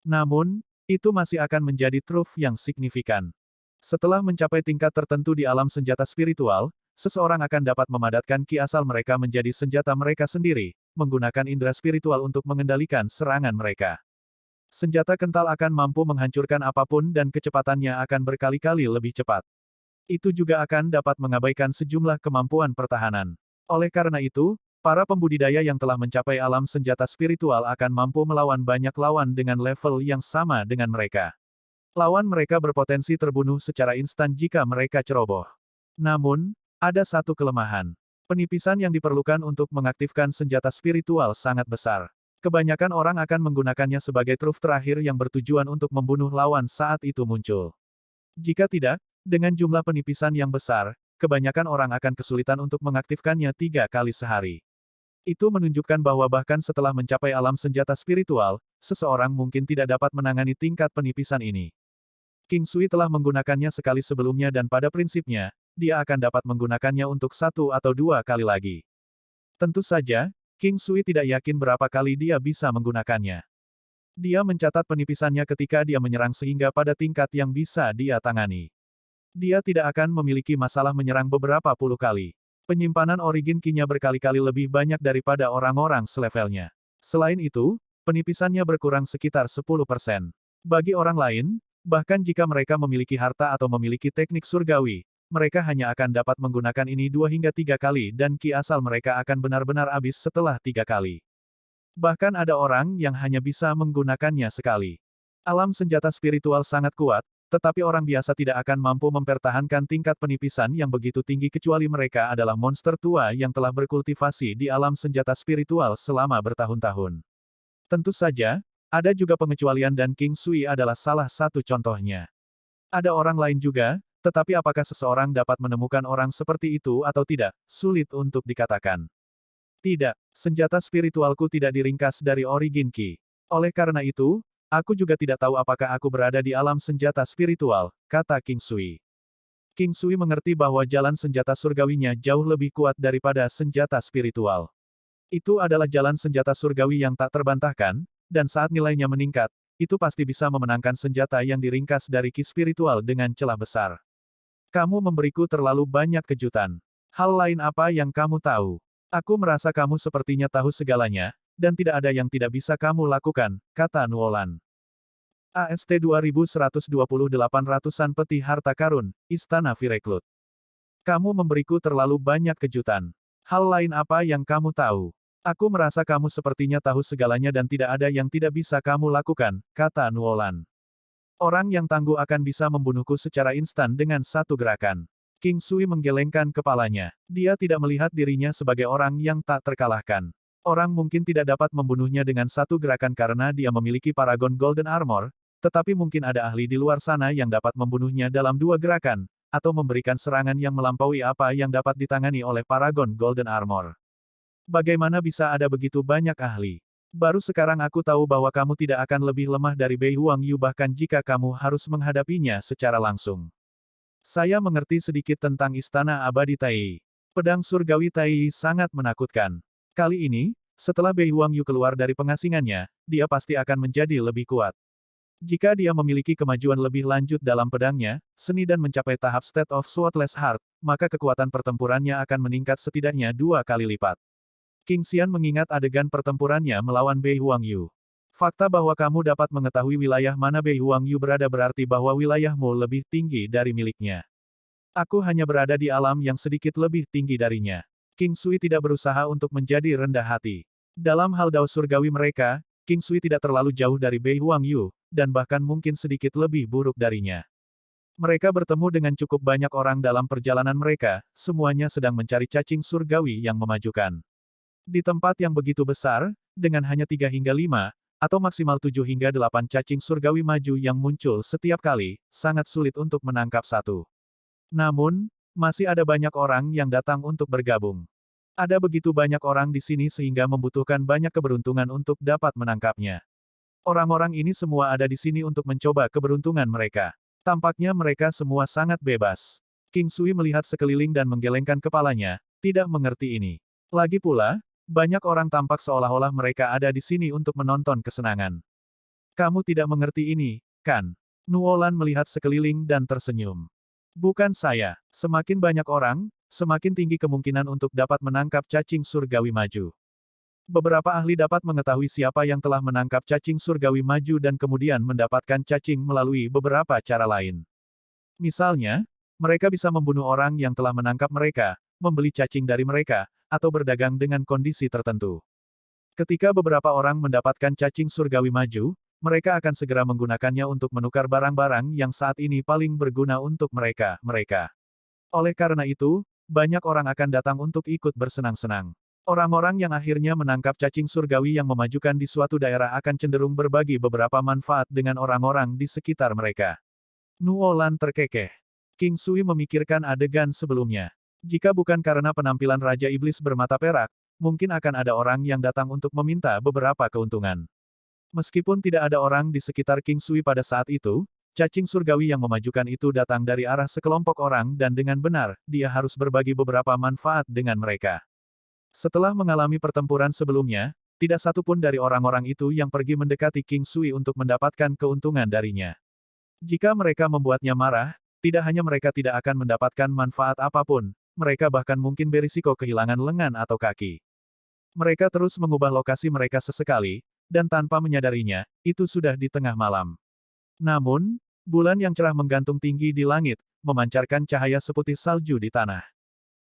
Namun, itu masih akan menjadi truf yang signifikan. Setelah mencapai tingkat tertentu di alam senjata spiritual, seseorang akan dapat memadatkan ki asal mereka menjadi senjata mereka sendiri, menggunakan indera spiritual untuk mengendalikan serangan mereka. Senjata kental akan mampu menghancurkan apapun dan kecepatannya akan berkali-kali lebih cepat. Itu juga akan dapat mengabaikan sejumlah kemampuan pertahanan. Oleh karena itu, para pembudidaya yang telah mencapai alam senjata spiritual akan mampu melawan banyak lawan dengan level yang sama dengan mereka. Lawan mereka berpotensi terbunuh secara instan jika mereka ceroboh. Namun, ada satu kelemahan. Penipisan yang diperlukan untuk mengaktifkan senjata spiritual sangat besar. Kebanyakan orang akan menggunakannya sebagai truf terakhir yang bertujuan untuk membunuh lawan saat itu muncul. Jika tidak, dengan jumlah penipisan yang besar, kebanyakan orang akan kesulitan untuk mengaktifkannya 3 kali sehari. Itu menunjukkan bahwa bahkan setelah mencapai alam senjata spiritual, seseorang mungkin tidak dapat menangani tingkat penipisan ini. King Sui telah menggunakannya sekali sebelumnya dan pada prinsipnya, dia akan dapat menggunakannya untuk 1 atau 2 kali lagi. Tentu saja, King Sui tidak yakin berapa kali dia bisa menggunakannya. Dia mencatat penipisannya ketika dia menyerang sehingga pada tingkat yang bisa dia tangani. Dia tidak akan memiliki masalah menyerang beberapa puluh kali. Penyimpanan origin Ki-nya berkali-kali lebih banyak daripada orang-orang selevelnya. Selain itu, penipisannya berkurang sekitar 10%. Bagi orang lain, bahkan jika mereka memiliki harta atau memiliki teknik surgawi, mereka hanya akan dapat menggunakan ini 2 hingga 3 kali dan ki asal mereka akan benar-benar habis setelah 3 kali. Bahkan ada orang yang hanya bisa menggunakannya sekali. Alam senjata spiritual sangat kuat, tetapi orang biasa tidak akan mampu mempertahankan tingkat penipisan yang begitu tinggi kecuali mereka adalah monster tua yang telah berkultivasi di alam senjata spiritual selama bertahun-tahun. Tentu saja, ada juga pengecualian dan King Sui adalah salah satu contohnya. Ada orang lain juga, tetapi apakah seseorang dapat menemukan orang seperti itu atau tidak, sulit untuk dikatakan. Tidak, senjata spiritualku tidak diringkas dari origin Ki. Oleh karena itu, aku juga tidak tahu apakah aku berada di alam senjata spiritual, kata King Sui. King Sui mengerti bahwa jalan senjata surgawinya jauh lebih kuat daripada senjata spiritual. Itu adalah jalan senjata surgawi yang tak terbantahkan, dan saat nilainya meningkat, itu pasti bisa memenangkan senjata yang diringkas dari Ki spiritual dengan celah besar. Kamu memberiku terlalu banyak kejutan. Hal lain apa yang kamu tahu? Aku merasa kamu sepertinya tahu segalanya, dan tidak ada yang tidak bisa kamu lakukan, kata Nuolan. AST 2128-an peti harta karun, Istana Vireklut. Kamu memberiku terlalu banyak kejutan. Hal lain apa yang kamu tahu? Aku merasa kamu sepertinya tahu segalanya dan tidak ada yang tidak bisa kamu lakukan, kata Nuolan. Orang yang tangguh akan bisa membunuhku secara instan dengan satu gerakan. King Sui menggelengkan kepalanya. Dia tidak melihat dirinya sebagai orang yang tak terkalahkan. Orang mungkin tidak dapat membunuhnya dengan satu gerakan karena dia memiliki Paragon Golden Armor, tetapi mungkin ada ahli di luar sana yang dapat membunuhnya dalam 2 gerakan, atau memberikan serangan yang melampaui apa yang dapat ditangani oleh Paragon Golden Armor. Bagaimana bisa ada begitu banyak ahli? Baru sekarang aku tahu bahwa kamu tidak akan lebih lemah dari Bei Huangyu bahkan jika kamu harus menghadapinya secara langsung. Saya mengerti sedikit tentang Istana Abadi Tai. Pedang Surgawi Tai sangat menakutkan. Kali ini, setelah Bei Huangyu keluar dari pengasingannya, dia pasti akan menjadi lebih kuat. Jika dia memiliki kemajuan lebih lanjut dalam pedangnya, seni dan mencapai tahap State of Swordless Heart, maka kekuatan pertempurannya akan meningkat setidaknya 2 kali lipat. King Xian mengingat adegan pertempurannya melawan Bei Huangyu. Fakta bahwa kamu dapat mengetahui wilayah mana Bei Huangyu berada berarti bahwa wilayahmu lebih tinggi dari miliknya. Aku hanya berada di alam yang sedikit lebih tinggi darinya. King Sui tidak berusaha untuk menjadi rendah hati. Dalam hal dao surgawi mereka, King Sui tidak terlalu jauh dari Bei Huangyu, dan bahkan mungkin sedikit lebih buruk darinya. Mereka bertemu dengan cukup banyak orang dalam perjalanan mereka, semuanya sedang mencari cacing surgawi yang memajukan. Di tempat yang begitu besar, dengan hanya 3 hingga 5, atau maksimal 7 hingga 8 cacing surgawi maju yang muncul setiap kali, sangat sulit untuk menangkap satu. Namun, masih ada banyak orang yang datang untuk bergabung. Ada begitu banyak orang di sini sehingga membutuhkan banyak keberuntungan untuk dapat menangkapnya. Orang-orang ini semua ada di sini untuk mencoba keberuntungan mereka. Tampaknya mereka semua sangat bebas. King Sui melihat sekeliling dan menggelengkan kepalanya, tidak mengerti ini. Lagi pula, banyak orang tampak seolah-olah mereka ada di sini untuk menonton kesenangan. Kamu tidak mengerti ini, kan? Nuolan melihat sekeliling dan tersenyum. Bukan saya. Semakin banyak orang, semakin tinggi kemungkinan untuk dapat menangkap cacing surgawi maju. Beberapa ahli dapat mengetahui siapa yang telah menangkap cacing surgawi maju dan kemudian mendapatkan cacing melalui beberapa cara lain. Misalnya, mereka bisa membunuh orang yang telah menangkap mereka, membeli cacing dari mereka, atau berdagang dengan kondisi tertentu. Ketika beberapa orang mendapatkan cacing surgawi maju, mereka akan segera menggunakannya untuk menukar barang-barang yang saat ini paling berguna untuk mereka. Oleh karena itu, banyak orang akan datang untuk ikut bersenang-senang. Orang-orang yang akhirnya menangkap cacing surgawi yang memajukan di suatu daerah akan cenderung berbagi beberapa manfaat dengan orang-orang di sekitar mereka. Nuolan terkekeh. King Sui memikirkan adegan sebelumnya. Jika bukan karena penampilan Raja Iblis bermata perak, mungkin akan ada orang yang datang untuk meminta beberapa keuntungan. Meskipun tidak ada orang di sekitar King Sui pada saat itu, cacing surgawi yang memajukan itu datang dari arah sekelompok orang dan dengan benar, dia harus berbagi beberapa manfaat dengan mereka. Setelah mengalami pertempuran sebelumnya, tidak satu pun dari orang-orang itu yang pergi mendekati King Sui untuk mendapatkan keuntungan darinya. Jika mereka membuatnya marah, tidak hanya mereka tidak akan mendapatkan manfaat apapun, mereka bahkan mungkin berisiko kehilangan lengan atau kaki. Mereka terus mengubah lokasi mereka sesekali, dan tanpa menyadarinya, itu sudah di tengah malam. Namun, bulan yang cerah menggantung tinggi di langit, memancarkan cahaya seputih salju di tanah.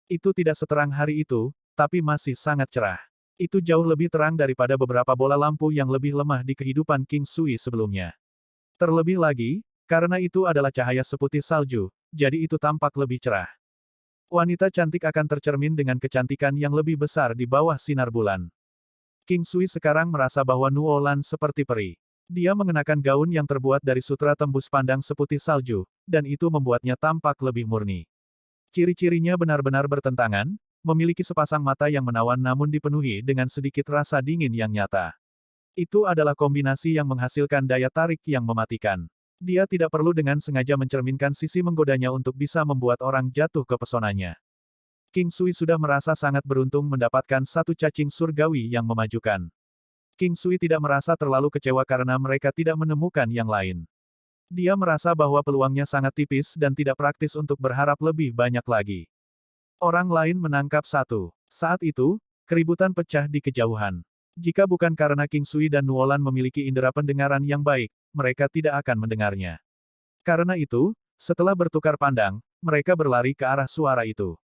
Itu tidak seterang hari itu, tapi masih sangat cerah. Itu jauh lebih terang daripada beberapa bola lampu yang lebih lemah di kehidupan King Sui sebelumnya. Terlebih lagi, karena itu adalah cahaya seputih salju, jadi itu tampak lebih cerah. Wanita cantik akan tercermin dengan kecantikan yang lebih besar di bawah sinar bulan. King Sui sekarang merasa bahwa Nuolan seperti peri. Dia mengenakan gaun yang terbuat dari sutra tembus pandang seputih salju, dan itu membuatnya tampak lebih murni. Ciri-cirinya benar-benar bertentangan, memiliki sepasang mata yang menawan namun dipenuhi dengan sedikit rasa dingin yang nyata. Itu adalah kombinasi yang menghasilkan daya tarik yang mematikan. Dia tidak perlu dengan sengaja mencerminkan sisi menggodanya untuk bisa membuat orang jatuh ke pesonanya. King Sui sudah merasa sangat beruntung mendapatkan satu cacing surgawi yang memajukan. King Sui tidak merasa terlalu kecewa karena mereka tidak menemukan yang lain. Dia merasa bahwa peluangnya sangat tipis dan tidak praktis untuk berharap lebih banyak lagi. Orang lain menangkap satu. Saat itu, keributan pecah di kejauhan. Jika bukan karena King Sui dan Nuolan memiliki indera pendengaran yang baik, mereka tidak akan mendengarnya. Karena itu, setelah bertukar pandang, mereka berlari ke arah suara itu.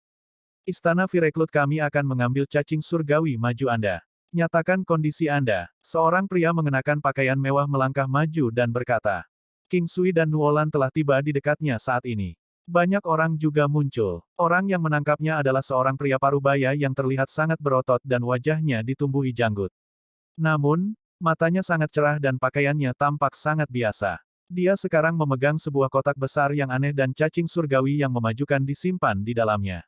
Istana Vireklut kami akan mengambil cacing surgawi maju Anda. Nyatakan kondisi Anda. Seorang pria mengenakan pakaian mewah melangkah maju dan berkata. King Sui dan Nuolan telah tiba di dekatnya saat ini. Banyak orang juga muncul. Orang yang menangkapnya adalah seorang pria parubaya yang terlihat sangat berotot dan wajahnya ditumbuhi janggut. Namun, matanya sangat cerah dan pakaiannya tampak sangat biasa. Dia sekarang memegang sebuah kotak besar yang aneh dan cacing surgawi yang memajukan disimpan di dalamnya.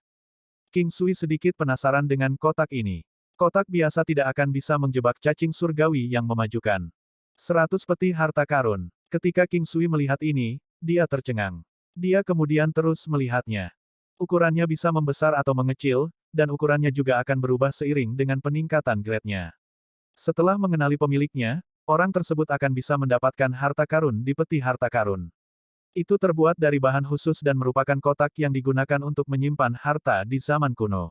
King Sui sedikit penasaran dengan kotak ini. Kotak biasa tidak akan bisa menjebak cacing surgawi yang memajukan. 100 peti harta karun. Ketika King Sui melihat ini, dia tercengang. Dia kemudian terus melihatnya. Ukurannya bisa membesar atau mengecil, dan ukurannya juga akan berubah seiring dengan peningkatan grade-nya. Setelah mengenali pemiliknya, orang tersebut akan bisa mendapatkan harta karun di peti harta karun. Itu terbuat dari bahan khusus dan merupakan kotak yang digunakan untuk menyimpan harta di zaman kuno.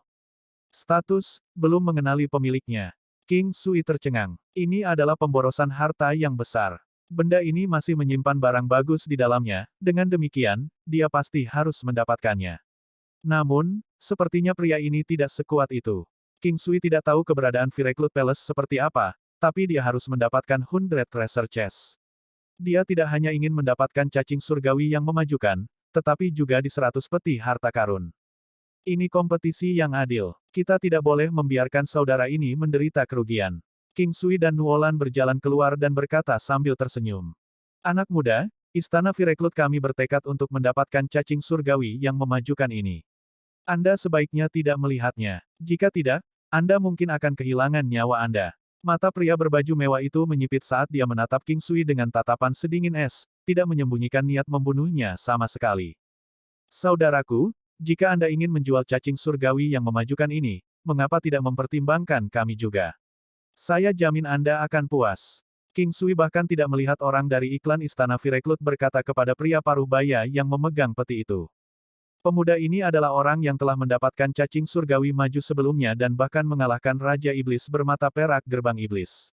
Status, belum mengenali pemiliknya. King Sui tercengang. Ini adalah pemborosan harta yang besar. Benda ini masih menyimpan barang bagus di dalamnya, dengan demikian, dia pasti harus mendapatkannya. Namun, sepertinya pria ini tidak sekuat itu. King Sui tidak tahu keberadaan Vireklut Palace seperti apa, tapi dia harus mendapatkan 100 treasure chest. Dia tidak hanya ingin mendapatkan cacing surgawi yang memajukan, tetapi juga di 100 peti harta karun. Ini kompetisi yang adil. Kita tidak boleh membiarkan saudara ini menderita kerugian. King Sui dan Nuolan berjalan keluar dan berkata sambil tersenyum. Anak muda, Istana Vireklut kami bertekad untuk mendapatkan cacing surgawi yang memajukan ini. Anda sebaiknya tidak melihatnya. Jika tidak, Anda mungkin akan kehilangan nyawa Anda. Mata pria berbaju mewah itu menyipit saat dia menatap King Sui dengan tatapan sedingin es, tidak menyembunyikan niat membunuhnya sama sekali. Saudaraku, jika Anda ingin menjual cacing surgawi yang memajukan ini, mengapa tidak mempertimbangkan kami juga? Saya jamin Anda akan puas. King Sui bahkan tidak melihat orang dari iklan Istana Vireklut berkata kepada pria parubaya yang memegang peti itu. Pemuda ini adalah orang yang telah mendapatkan cacing surgawi maju sebelumnya dan bahkan mengalahkan Raja Iblis bermata perak gerbang iblis.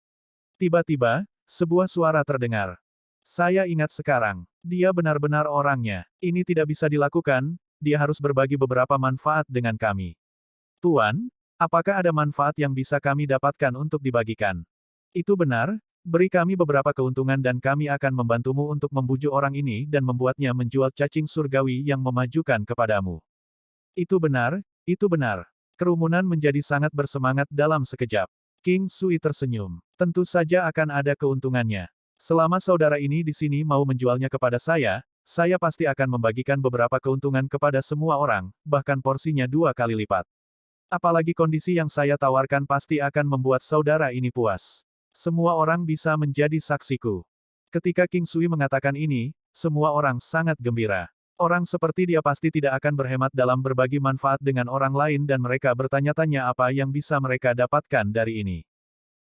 Tiba-tiba, sebuah suara terdengar. Saya ingat sekarang. Dia benar-benar orangnya. Ini tidak bisa dilakukan, dia harus berbagi beberapa manfaat dengan kami. Tuan, apakah ada manfaat yang bisa kami dapatkan untuk dibagikan? Itu benar, beri kami beberapa keuntungan dan kami akan membantumu untuk membujuk orang ini dan membuatnya menjual cacing surgawi yang memajukan kepadamu. Itu benar, itu benar. Kerumunan menjadi sangat bersemangat dalam sekejap. King Sui tersenyum. Tentu saja akan ada keuntungannya. Selama saudara ini di sini mau menjualnya kepada saya pasti akan membagikan beberapa keuntungan kepada semua orang, bahkan porsinya 2 kali lipat. Apalagi kondisi yang saya tawarkan pasti akan membuat saudara ini puas. Semua orang bisa menjadi saksiku. Ketika King Sui mengatakan ini, semua orang sangat gembira. Orang seperti dia pasti tidak akan berhemat dalam berbagi manfaat dengan orang lain dan mereka bertanya-tanya apa yang bisa mereka dapatkan dari ini.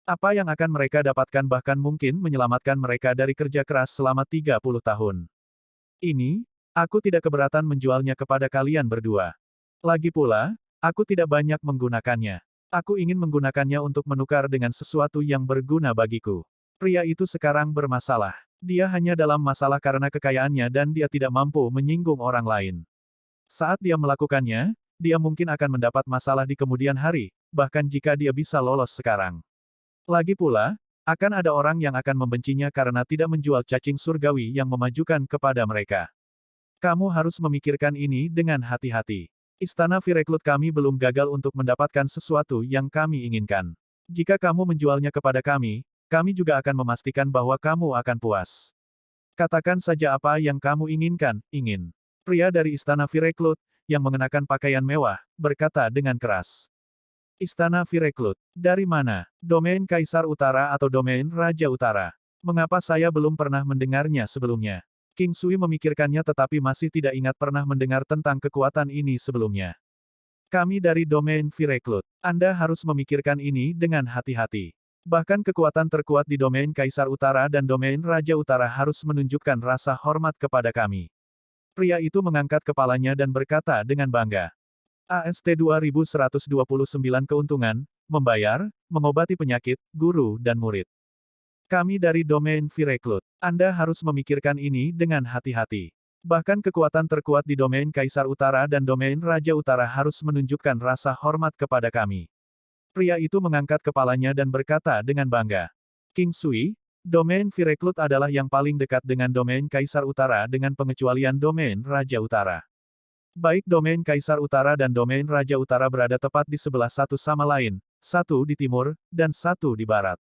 Apa yang akan mereka dapatkan bahkan mungkin menyelamatkan mereka dari kerja keras selama 30 tahun. Ini, aku tidak keberatan menjualnya kepada kalian berdua. Lagi pula, aku tidak banyak menggunakannya. Aku ingin menggunakannya untuk menukar dengan sesuatu yang berguna bagiku. Pria itu sekarang bermasalah. Dia hanya dalam masalah karena kekayaannya dan dia tidak mampu menyinggung orang lain. Saat dia melakukannya, dia mungkin akan mendapat masalah di kemudian hari, bahkan jika dia bisa lolos sekarang. Lagi pula, akan ada orang yang akan membencinya karena tidak menjual cacing surgawi yang memajukan kepada mereka. Kamu harus memikirkan ini dengan hati-hati. Istana Vireklut kami belum gagal untuk mendapatkan sesuatu yang kami inginkan. Jika kamu menjualnya kepada kami juga akan memastikan bahwa kamu akan puas. Katakan saja apa yang kamu inginkan, ingin. Pria dari Istana Vireklut, yang mengenakan pakaian mewah, berkata dengan keras. Istana Vireklut. Dari mana? Domain Kaisar Utara atau domain Raja Utara? Mengapa saya belum pernah mendengarnya sebelumnya? King Sui memikirkannya tetapi masih tidak ingat pernah mendengar tentang kekuatan ini sebelumnya. Kami dari domain Vireklut. Anda harus memikirkan ini dengan hati-hati. Bahkan kekuatan terkuat di domain Kaisar Utara dan domain Raja Utara harus menunjukkan rasa hormat kepada kami. Pria itu mengangkat kepalanya dan berkata dengan bangga. AST 2129 keuntungan, membayar, mengobati penyakit, guru dan murid. Kami dari domain Vireklut. Anda harus memikirkan ini dengan hati-hati. Bahkan kekuatan terkuat di domain Kaisar Utara dan domain Raja Utara harus menunjukkan rasa hormat kepada kami. Pria itu mengangkat kepalanya dan berkata dengan bangga. King Sui, domain Vireklut adalah yang paling dekat dengan domain Kaisar Utara dengan pengecualian domain Raja Utara. Baik domain Kaisar Utara dan domain Raja Utara berada tepat di sebelah satu sama lain, satu di timur, dan satu di barat.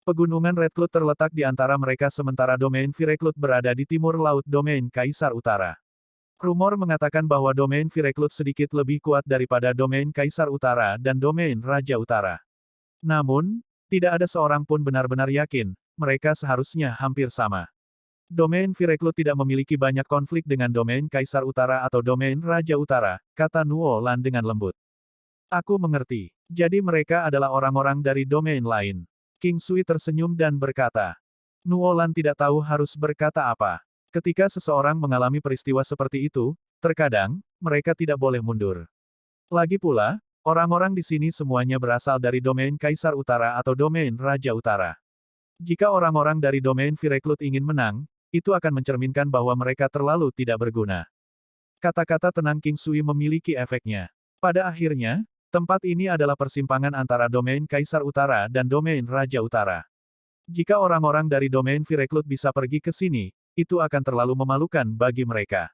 Pegunungan Redcloud terletak di antara mereka sementara domain Vireklut berada di timur laut domain Kaisar Utara. Rumor mengatakan bahwa domain Vireklut sedikit lebih kuat daripada domain Kaisar Utara dan domain Raja Utara. Namun, tidak ada seorang pun benar-benar yakin, mereka seharusnya hampir sama. Domain Vireklut tidak memiliki banyak konflik dengan domain Kaisar Utara atau domain Raja Utara, kata Nuo Lan dengan lembut. Aku mengerti. Jadi mereka adalah orang-orang dari domain lain. King Sui tersenyum dan berkata. Nuo Lan tidak tahu harus berkata apa. Ketika seseorang mengalami peristiwa seperti itu, terkadang, mereka tidak boleh mundur. Lagi pula, orang-orang di sini semuanya berasal dari domain Kaisar Utara atau domain Raja Utara. Jika orang-orang dari domain Vireklut ingin menang, itu akan mencerminkan bahwa mereka terlalu tidak berguna. Kata-kata tenang King Sui memiliki efeknya. Pada akhirnya, tempat ini adalah persimpangan antara domain Kaisar Utara dan domain Raja Utara. Jika orang-orang dari domain Vireklut bisa pergi ke sini, itu akan terlalu memalukan bagi mereka.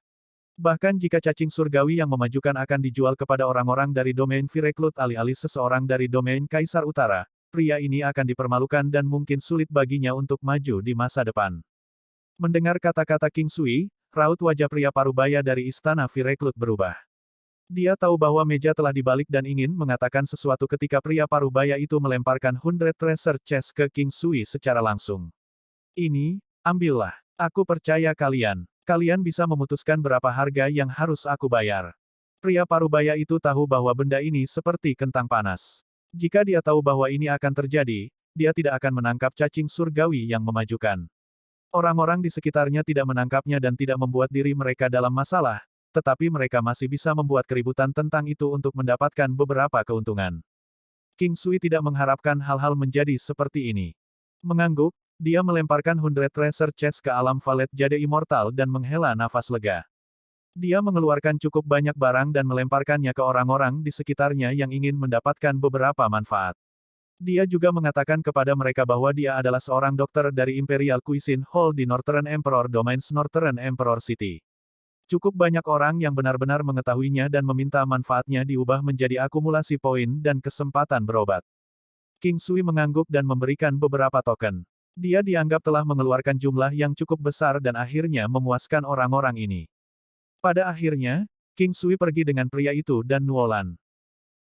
Bahkan jika cacing surgawi yang memajukan akan dijual kepada orang-orang dari domain Vireklut alih-alih seseorang dari domain Kaisar Utara, pria ini akan dipermalukan dan mungkin sulit baginya untuk maju di masa depan. Mendengar kata-kata King Sui, raut wajah pria parubaya dari Istana Vireklut berubah. Dia tahu bahwa meja telah dibalik dan ingin mengatakan sesuatu ketika pria parubaya itu melemparkan 100 treasure chest ke King Sui secara langsung. Ini, ambillah. Aku percaya kalian. Kalian bisa memutuskan berapa harga yang harus aku bayar. Pria parubaya itu tahu bahwa benda ini seperti kentang panas. Jika dia tahu bahwa ini akan terjadi, dia tidak akan menangkap cacing surgawi yang memajukan. Orang-orang di sekitarnya tidak menangkapnya dan tidak membuat diri mereka dalam masalah, tetapi mereka masih bisa membuat keributan tentang itu untuk mendapatkan beberapa keuntungan. King Sui tidak mengharapkan hal-hal menjadi seperti ini. Mengangguk, dia melemparkan 100 treasure chest ke alam valet jade immortal dan menghela nafas lega. Dia mengeluarkan cukup banyak barang dan melemparkannya ke orang-orang di sekitarnya yang ingin mendapatkan beberapa manfaat. Dia juga mengatakan kepada mereka bahwa dia adalah seorang dokter dari Imperial Cuisine Hall di Northern Emperor Domains Northern Emperor City. Cukup banyak orang yang benar-benar mengetahuinya dan meminta manfaatnya diubah menjadi akumulasi poin dan kesempatan berobat. King Sui mengangguk dan memberikan beberapa token. Dia dianggap telah mengeluarkan jumlah yang cukup besar dan akhirnya memuaskan orang-orang ini. Pada akhirnya, King Sui pergi dengan pria itu dan Nuolan.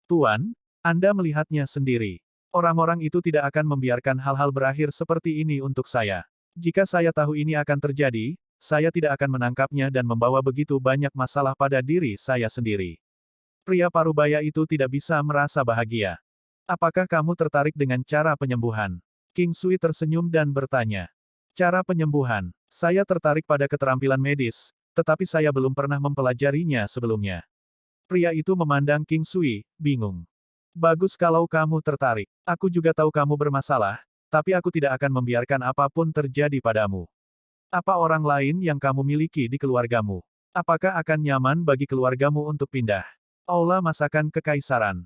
Tuan, Anda melihatnya sendiri. Orang-orang itu tidak akan membiarkan hal-hal berakhir seperti ini untuk saya. Jika saya tahu ini akan terjadi, saya tidak akan menangkapnya dan membawa begitu banyak masalah pada diri saya sendiri. Pria parubaya itu tidak bisa merasa bahagia. Apakah kamu tertarik dengan cara penyembuhan? King Sui tersenyum dan bertanya. Cara penyembuhan. Saya tertarik pada keterampilan medis, tetapi saya belum pernah mempelajarinya sebelumnya. Pria itu memandang King Sui, bingung. Bagus kalau kamu tertarik. Aku juga tahu kamu bermasalah, tapi aku tidak akan membiarkan apapun terjadi padamu. Apa orang lain yang kamu miliki di keluargamu? Apakah akan nyaman bagi keluargamu untuk pindah? Aula masakan kekaisaran.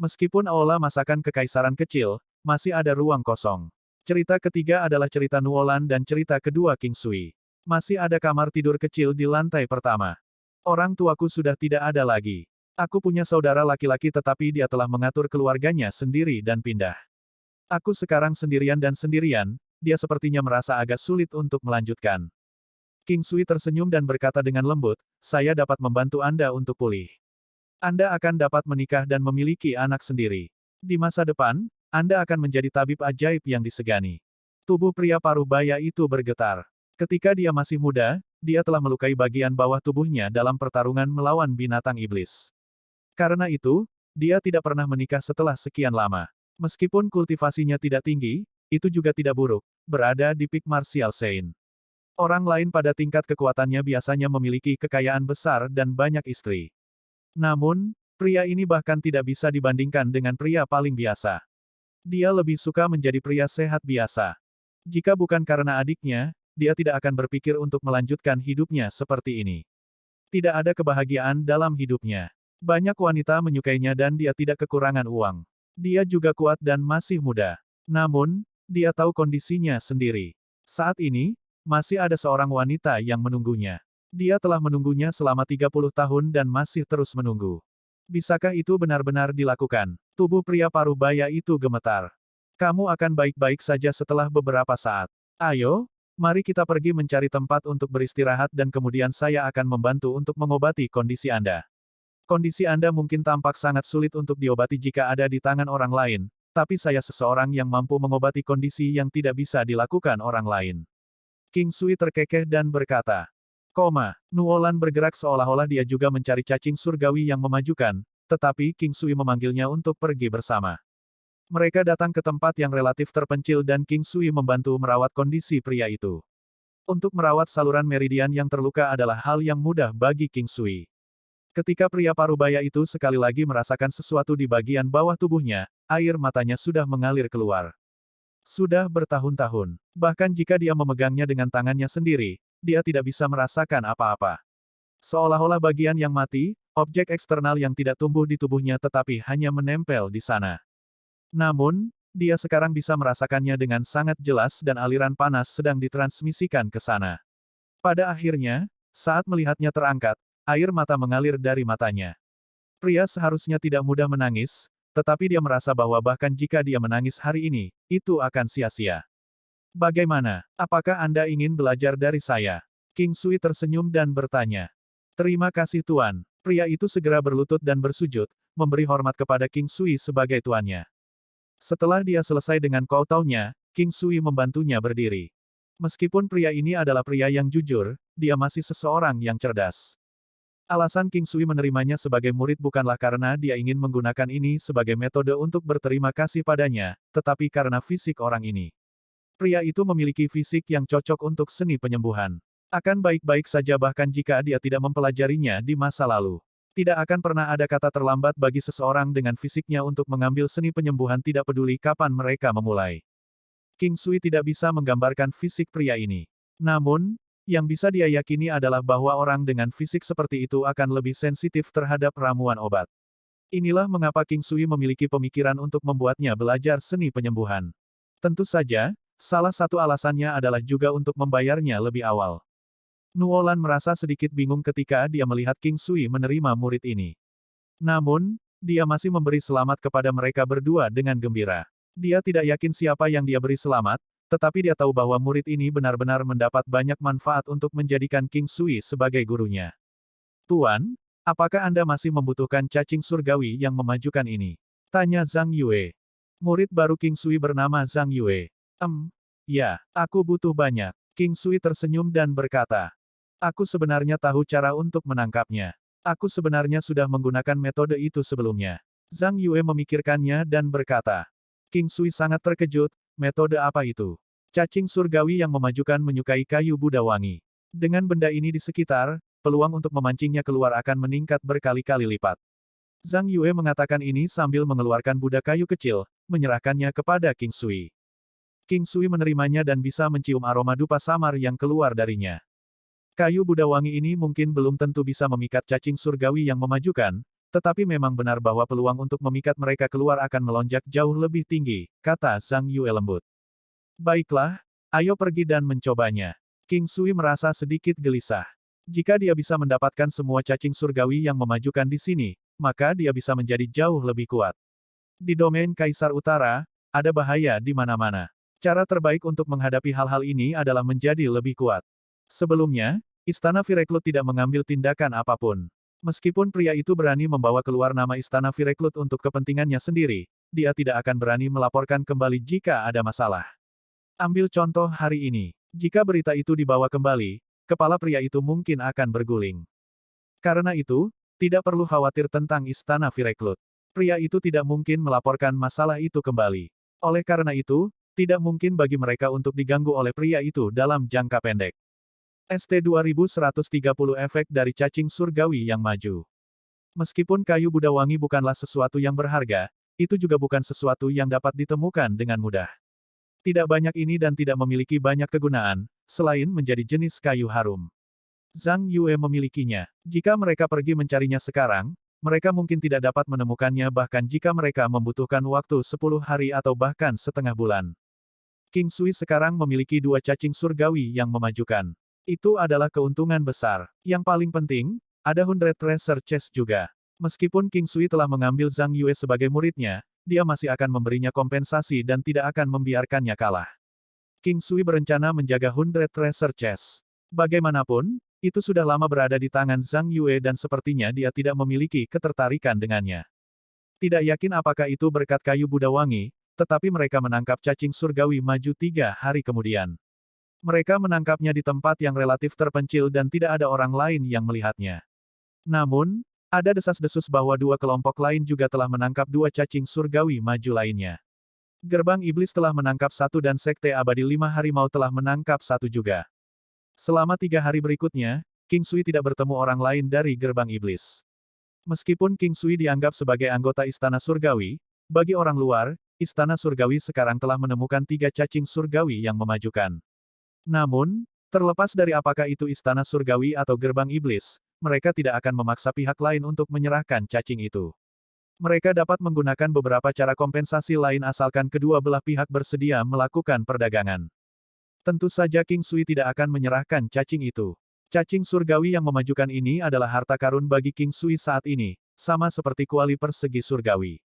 Meskipun aula masakan kekaisaran kecil, masih ada ruang kosong. Cerita ketiga adalah cerita Nuolan dan cerita kedua King Sui. Masih ada kamar tidur kecil di lantai pertama. Orang tuaku sudah tidak ada lagi. Aku punya saudara laki-laki tetapi dia telah mengatur keluarganya sendiri dan pindah. Aku sekarang sendirian dan sendirian, dia sepertinya merasa agak sulit untuk melanjutkan. King Sui tersenyum dan berkata dengan lembut, saya dapat membantu Anda untuk pulih. Anda akan dapat menikah dan memiliki anak sendiri. Di masa depan, Anda akan menjadi tabib ajaib yang disegani. Tubuh pria parubaya itu bergetar. Ketika dia masih muda, dia telah melukai bagian bawah tubuhnya dalam pertarungan melawan binatang iblis. Karena itu, dia tidak pernah menikah setelah sekian lama. Meskipun kultivasinya tidak tinggi, itu juga tidak buruk, berada di peak martial Sein. Orang lain pada tingkat kekuatannya biasanya memiliki kekayaan besar dan banyak istri. Namun, pria ini bahkan tidak bisa dibandingkan dengan pria paling biasa. Dia lebih suka menjadi pria sehat biasa. Jika bukan karena adiknya, dia tidak akan berpikir untuk melanjutkan hidupnya seperti ini. Tidak ada kebahagiaan dalam hidupnya. Banyak wanita menyukainya dan dia tidak kekurangan uang. Dia juga kuat dan masih muda. Namun, dia tahu kondisinya sendiri. Saat ini, masih ada seorang wanita yang menunggunya. Dia telah menunggunya selama 30 tahun dan masih terus menunggu. Bisakah itu benar-benar dilakukan? Tubuh pria parubaya itu gemetar. Kamu akan baik-baik saja setelah beberapa saat. Ayo, mari kita pergi mencari tempat untuk beristirahat dan kemudian saya akan membantu untuk mengobati kondisi Anda. Kondisi Anda mungkin tampak sangat sulit untuk diobati jika ada di tangan orang lain, tapi saya seseorang yang mampu mengobati kondisi yang tidak bisa dilakukan orang lain. King Sui terkekeh dan berkata. Nuolan bergerak seolah-olah dia juga mencari cacing surgawi yang memajukan, tetapi King Sui memanggilnya untuk pergi bersama. Mereka datang ke tempat yang relatif terpencil dan King Sui membantu merawat kondisi pria itu. Untuk merawat saluran meridian yang terluka adalah hal yang mudah bagi King Sui. Ketika pria parubaya itu sekali lagi merasakan sesuatu di bagian bawah tubuhnya, air matanya sudah mengalir keluar. Sudah bertahun-tahun. Bahkan jika dia memegangnya dengan tangannya sendiri, dia tidak bisa merasakan apa-apa. Seolah-olah bagian yang mati, objek eksternal yang tidak tumbuh di tubuhnya tetapi hanya menempel di sana. Namun, dia sekarang bisa merasakannya dengan sangat jelas dan aliran panas sedang ditransmisikan ke sana. Pada akhirnya, saat melihatnya terangkat, air mata mengalir dari matanya. Pria seharusnya tidak mudah menangis, tetapi dia merasa bahwa bahkan jika dia menangis hari ini, itu akan sia-sia. Bagaimana? Apakah Anda ingin belajar dari saya? King Sui tersenyum dan bertanya. Terima kasih Tuan. Pria itu segera berlutut dan bersujud, memberi hormat kepada King Sui sebagai tuannya. Setelah dia selesai dengan koutaunya, King Sui membantunya berdiri. Meskipun pria ini adalah pria yang jujur, dia masih seseorang yang cerdas. Alasan King Sui menerimanya sebagai murid bukanlah karena dia ingin menggunakan ini sebagai metode untuk berterima kasih padanya, tetapi karena fisik orang ini. Pria itu memiliki fisik yang cocok untuk seni penyembuhan. Akan baik-baik saja bahkan jika dia tidak mempelajarinya di masa lalu. Tidak akan pernah ada kata terlambat bagi seseorang dengan fisiknya untuk mengambil seni penyembuhan tidak peduli kapan mereka memulai. King Sui tidak bisa menggambarkan fisik pria ini. Namun, yang bisa dia yakini adalah bahwa orang dengan fisik seperti itu akan lebih sensitif terhadap ramuan obat. Inilah mengapa King Sui memiliki pemikiran untuk membuatnya belajar seni penyembuhan. Tentu saja, salah satu alasannya adalah juga untuk membayarnya lebih awal. Nuolan merasa sedikit bingung ketika dia melihat King Sui menerima murid ini. Namun, dia masih memberi selamat kepada mereka berdua dengan gembira. Dia tidak yakin siapa yang dia beri selamat, tetapi dia tahu bahwa murid ini benar-benar mendapat banyak manfaat untuk menjadikan King Sui sebagai gurunya. Tuan, apakah Anda masih membutuhkan cacing surgawi yang memajukan ini? Tanya Zhang Yue. Murid baru King Sui bernama Zhang Yue. Ya, aku butuh banyak. King Sui tersenyum dan berkata. Aku sebenarnya tahu cara untuk menangkapnya. Aku sebenarnya sudah menggunakan metode itu sebelumnya. Zhang Yue memikirkannya dan berkata. King Sui sangat terkejut, metode apa itu? Cacing surgawi yang memajukan menyukai kayu Buddha wangi. Dengan benda ini di sekitar, peluang untuk memancingnya keluar akan meningkat berkali-kali lipat. Zhang Yue mengatakan ini sambil mengeluarkan Buddha kayu kecil, menyerahkannya kepada King Sui. King Sui menerimanya dan bisa mencium aroma dupa samar yang keluar darinya. Kayu Buddha wangi ini mungkin belum tentu bisa memikat cacing surgawi yang memajukan, tetapi memang benar bahwa peluang untuk memikat mereka keluar akan melonjak jauh lebih tinggi, kata Zhang Yue lembut. Baiklah, ayo pergi dan mencobanya. King Sui merasa sedikit gelisah. Jika dia bisa mendapatkan semua cacing surgawi yang memajukan di sini, maka dia bisa menjadi jauh lebih kuat. Di domain Kaisar Utara, ada bahaya di mana-mana. Cara terbaik untuk menghadapi hal-hal ini adalah menjadi lebih kuat. Sebelumnya, Istana Vireklut tidak mengambil tindakan apapun. Meskipun pria itu berani membawa keluar nama Istana Vireklut untuk kepentingannya sendiri, dia tidak akan berani melaporkan kembali jika ada masalah. Ambil contoh hari ini. Jika berita itu dibawa kembali, kepala pria itu mungkin akan berguling. Karena itu, tidak perlu khawatir tentang Istana Vireklut. Pria itu tidak mungkin melaporkan masalah itu kembali. Oleh karena itu, tidak mungkin bagi mereka untuk diganggu oleh pria itu dalam jangka pendek. ST2130 efek dari cacing surgawi yang maju. Meskipun kayu Buddha wangi bukanlah sesuatu yang berharga, itu juga bukan sesuatu yang dapat ditemukan dengan mudah. Tidak banyak ini dan tidak memiliki banyak kegunaan, selain menjadi jenis kayu harum. Zhang Yue memilikinya. Jika mereka pergi mencarinya sekarang, mereka mungkin tidak dapat menemukannya bahkan jika mereka membutuhkan waktu 10 hari atau bahkan setengah bulan. King Sui sekarang memiliki 2 cacing surgawi yang memajukan. Itu adalah keuntungan besar. Yang paling penting, ada 100 treasure chest juga. Meskipun King Sui telah mengambil Zhang Yue sebagai muridnya, dia masih akan memberinya kompensasi dan tidak akan membiarkannya kalah. King Sui berencana menjaga 100 treasure chest. Bagaimanapun, itu sudah lama berada di tangan Zhang Yue dan sepertinya dia tidak memiliki ketertarikan dengannya. Tidak yakin apakah itu berkat kayu Buddha wangi, tetapi mereka menangkap cacing surgawi maju 3 hari kemudian. Mereka menangkapnya di tempat yang relatif terpencil dan tidak ada orang lain yang melihatnya. Namun, ada desas-desus bahwa 2 kelompok lain juga telah menangkap 2 cacing surgawi maju lainnya. Gerbang Iblis telah menangkap 1 dan Sekte Abadi 5 Harimau telah menangkap 1 juga. Selama 3 hari berikutnya, King Sui tidak bertemu orang lain dari Gerbang Iblis. Meskipun King Sui dianggap sebagai anggota Istana Surgawi, bagi orang luar, Istana Surgawi sekarang telah menemukan 3 cacing surgawi yang memajukan. Namun, terlepas dari apakah itu Istana Surgawi atau Gerbang Iblis, mereka tidak akan memaksa pihak lain untuk menyerahkan cacing itu. Mereka dapat menggunakan beberapa cara kompensasi lain asalkan kedua belah pihak bersedia melakukan perdagangan. Tentu saja King Sui tidak akan menyerahkan cacing itu. Cacing surgawi yang memajukan ini adalah harta karun bagi King Sui saat ini, sama seperti kuali persegi surgawi.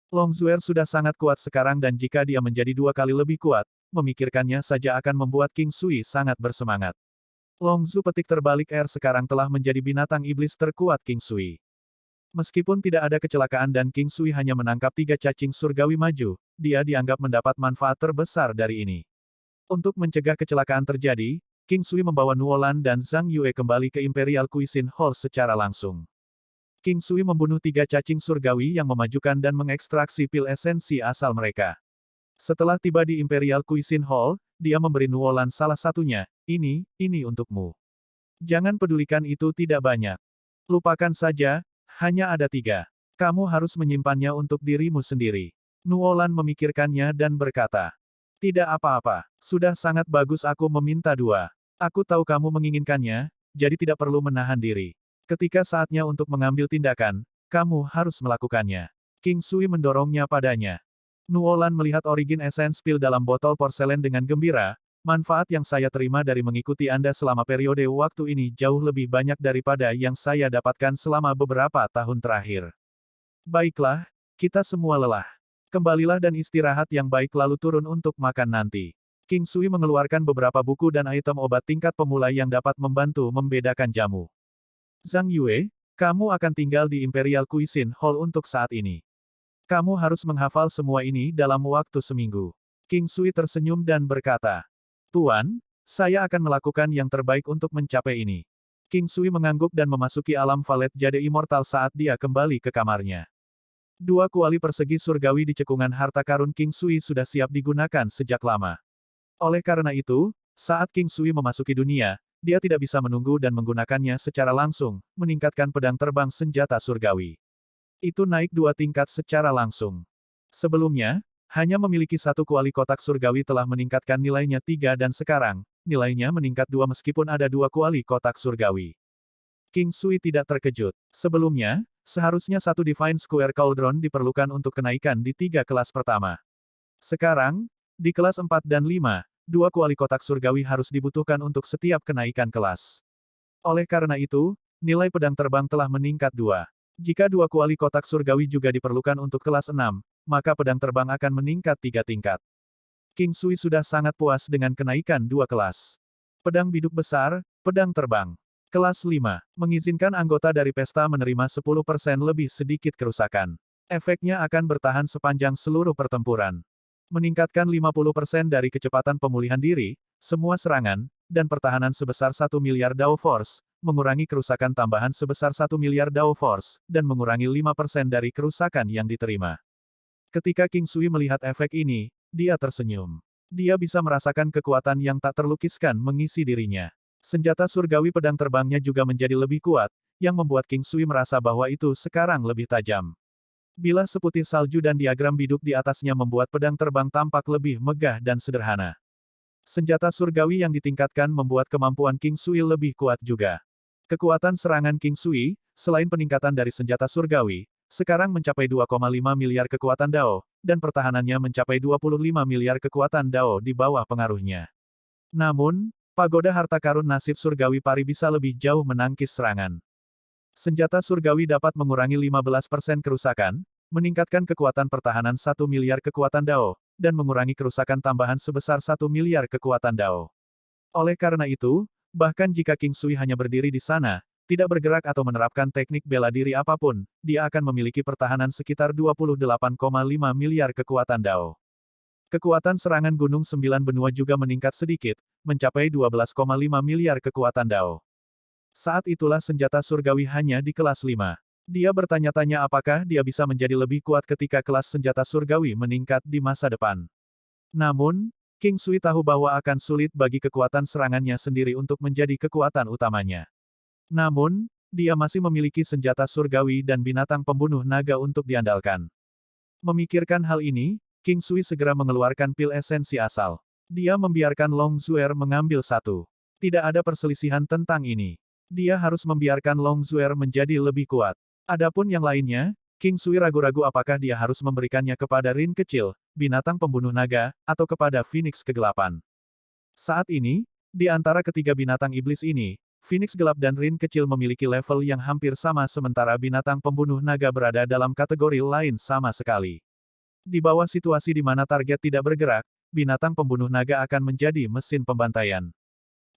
Long Zuer sudah sangat kuat sekarang dan jika dia menjadi 2 kali lebih kuat, memikirkannya saja akan membuat King Sui sangat bersemangat. Long Zu petik terbalik sekarang telah menjadi binatang iblis terkuat King Sui. Meskipun tidak ada kecelakaan dan King Sui hanya menangkap 3 cacing surgawi maju, dia dianggap mendapat manfaat terbesar dari ini. Untuk mencegah kecelakaan terjadi, King Sui membawa Nuolan dan Zhang Yue kembali ke Imperial Cuisine Hall secara langsung. King Sui membunuh 3 cacing surgawi yang memajukan dan mengekstraksi pil esensi asal mereka. Setelah tiba di Imperial Cuisine Hall, dia memberi Nuolan salah satunya, ini untukmu. Jangan pedulikan itu tidak banyak. Lupakan saja, hanya ada 3. Kamu harus menyimpannya untuk dirimu sendiri. Nuolan memikirkannya dan berkata, tidak apa-apa, sudah sangat bagus aku meminta 2. Aku tahu kamu menginginkannya, jadi tidak perlu menahan diri. Ketika saatnya untuk mengambil tindakan, kamu harus melakukannya. King Sui mendorongnya padanya. Nuolan melihat origin essence pil dalam botol porselen dengan gembira. Manfaat yang saya terima dari mengikuti Anda selama periode waktu ini jauh lebih banyak daripada yang saya dapatkan selama beberapa tahun terakhir. Baiklah, kita semua lelah. Kembalilah dan istirahat yang baik lalu turun untuk makan nanti. King Sui mengeluarkan beberapa buku dan item obat tingkat pemula yang dapat membantu membedakan jamu. Zhang Yue, kamu akan tinggal di Imperial Cuisine Hall untuk saat ini. Kamu harus menghafal semua ini dalam waktu seminggu. King Sui tersenyum dan berkata, Tuan, saya akan melakukan yang terbaik untuk mencapai ini. King Sui mengangguk dan memasuki alam valet jade immortal saat dia kembali ke kamarnya. 2 kuali persegi surgawi di cekungan harta karun King Sui sudah siap digunakan sejak lama. Oleh karena itu, saat King Sui memasuki dunia, dia tidak bisa menunggu dan menggunakannya secara langsung, meningkatkan pedang terbang senjata surgawi. Itu naik 2 tingkat secara langsung. Sebelumnya, hanya memiliki 1 kuali kotak surgawi telah meningkatkan nilainya 3 dan sekarang, nilainya meningkat 2 meskipun ada 2 kuali kotak surgawi. King Sui tidak terkejut. Sebelumnya, seharusnya 1 Divine Square Cauldron diperlukan untuk kenaikan di 3 kelas pertama. Sekarang, di kelas 4 dan 5, 2 kuali kotak surgawi harus dibutuhkan untuk setiap kenaikan kelas. Oleh karena itu, nilai pedang terbang telah meningkat 2. Jika 2 kuali kotak surgawi juga diperlukan untuk kelas 6, maka pedang terbang akan meningkat 3 tingkat. King Sui sudah sangat puas dengan kenaikan 2 kelas. Pedang biduk besar, pedang terbang. Kelas 5, mengizinkan anggota dari pesta menerima 10% lebih sedikit kerusakan. Efeknya akan bertahan sepanjang seluruh pertempuran. Meningkatkan 50% dari kecepatan pemulihan diri, semua serangan, dan pertahanan sebesar 1 miliar Dao Force, mengurangi kerusakan tambahan sebesar 1 miliar Dao Force, dan mengurangi 5% dari kerusakan yang diterima. Ketika King Sui melihat efek ini, dia tersenyum. Dia bisa merasakan kekuatan yang tak terlukiskan mengisi dirinya. Senjata surgawi pedang terbangnya juga menjadi lebih kuat, yang membuat King Sui merasa bahwa itu sekarang lebih tajam. Bilah seputih salju dan diagram biduk di atasnya membuat pedang terbang tampak lebih megah dan sederhana. Senjata surgawi yang ditingkatkan membuat kemampuan King Sui lebih kuat juga. Kekuatan serangan King Sui, selain peningkatan dari senjata surgawi, sekarang mencapai 2,5 miliar kekuatan Dao, dan pertahanannya mencapai 25 miliar kekuatan Dao di bawah pengaruhnya. Namun, pagoda harta karun nasib surgawi pari bisa lebih jauh menangkis serangan. Senjata surgawi dapat mengurangi 15% kerusakan, meningkatkan kekuatan pertahanan 1 miliar kekuatan Dao, dan mengurangi kerusakan tambahan sebesar 1 miliar kekuatan Dao. Oleh karena itu, bahkan jika King Sui hanya berdiri di sana, tidak bergerak atau menerapkan teknik bela diri apapun, dia akan memiliki pertahanan sekitar 28,5 miliar kekuatan Dao. Kekuatan serangan Gunung 9 Benua juga meningkat sedikit, mencapai 12,5 miliar kekuatan Dao. Saat itulah senjata surgawi hanya di kelas 5. Dia bertanya-tanya apakah dia bisa menjadi lebih kuat ketika kelas senjata surgawi meningkat di masa depan. Namun, King Sui tahu bahwa akan sulit bagi kekuatan serangannya sendiri untuk menjadi kekuatan utamanya. Namun, dia masih memiliki senjata surgawi dan binatang pembunuh naga untuk diandalkan. Memikirkan hal ini, King Sui segera mengeluarkan pil esensi asal. Dia membiarkan Long Zuer mengambil 1. Tidak ada perselisihan tentang ini. Dia harus membiarkan Long Zuer menjadi lebih kuat. Adapun yang lainnya, King Sui ragu-ragu apakah dia harus memberikannya kepada Rin kecil, binatang pembunuh naga, atau kepada Phoenix kegelapan. Saat ini, di antara ketiga binatang iblis ini, Phoenix gelap dan Rin kecil memiliki level yang hampir sama sementara binatang pembunuh naga berada dalam kategori lain sama sekali. Di bawah situasi di mana target tidak bergerak, binatang pembunuh naga akan menjadi mesin pembantaian.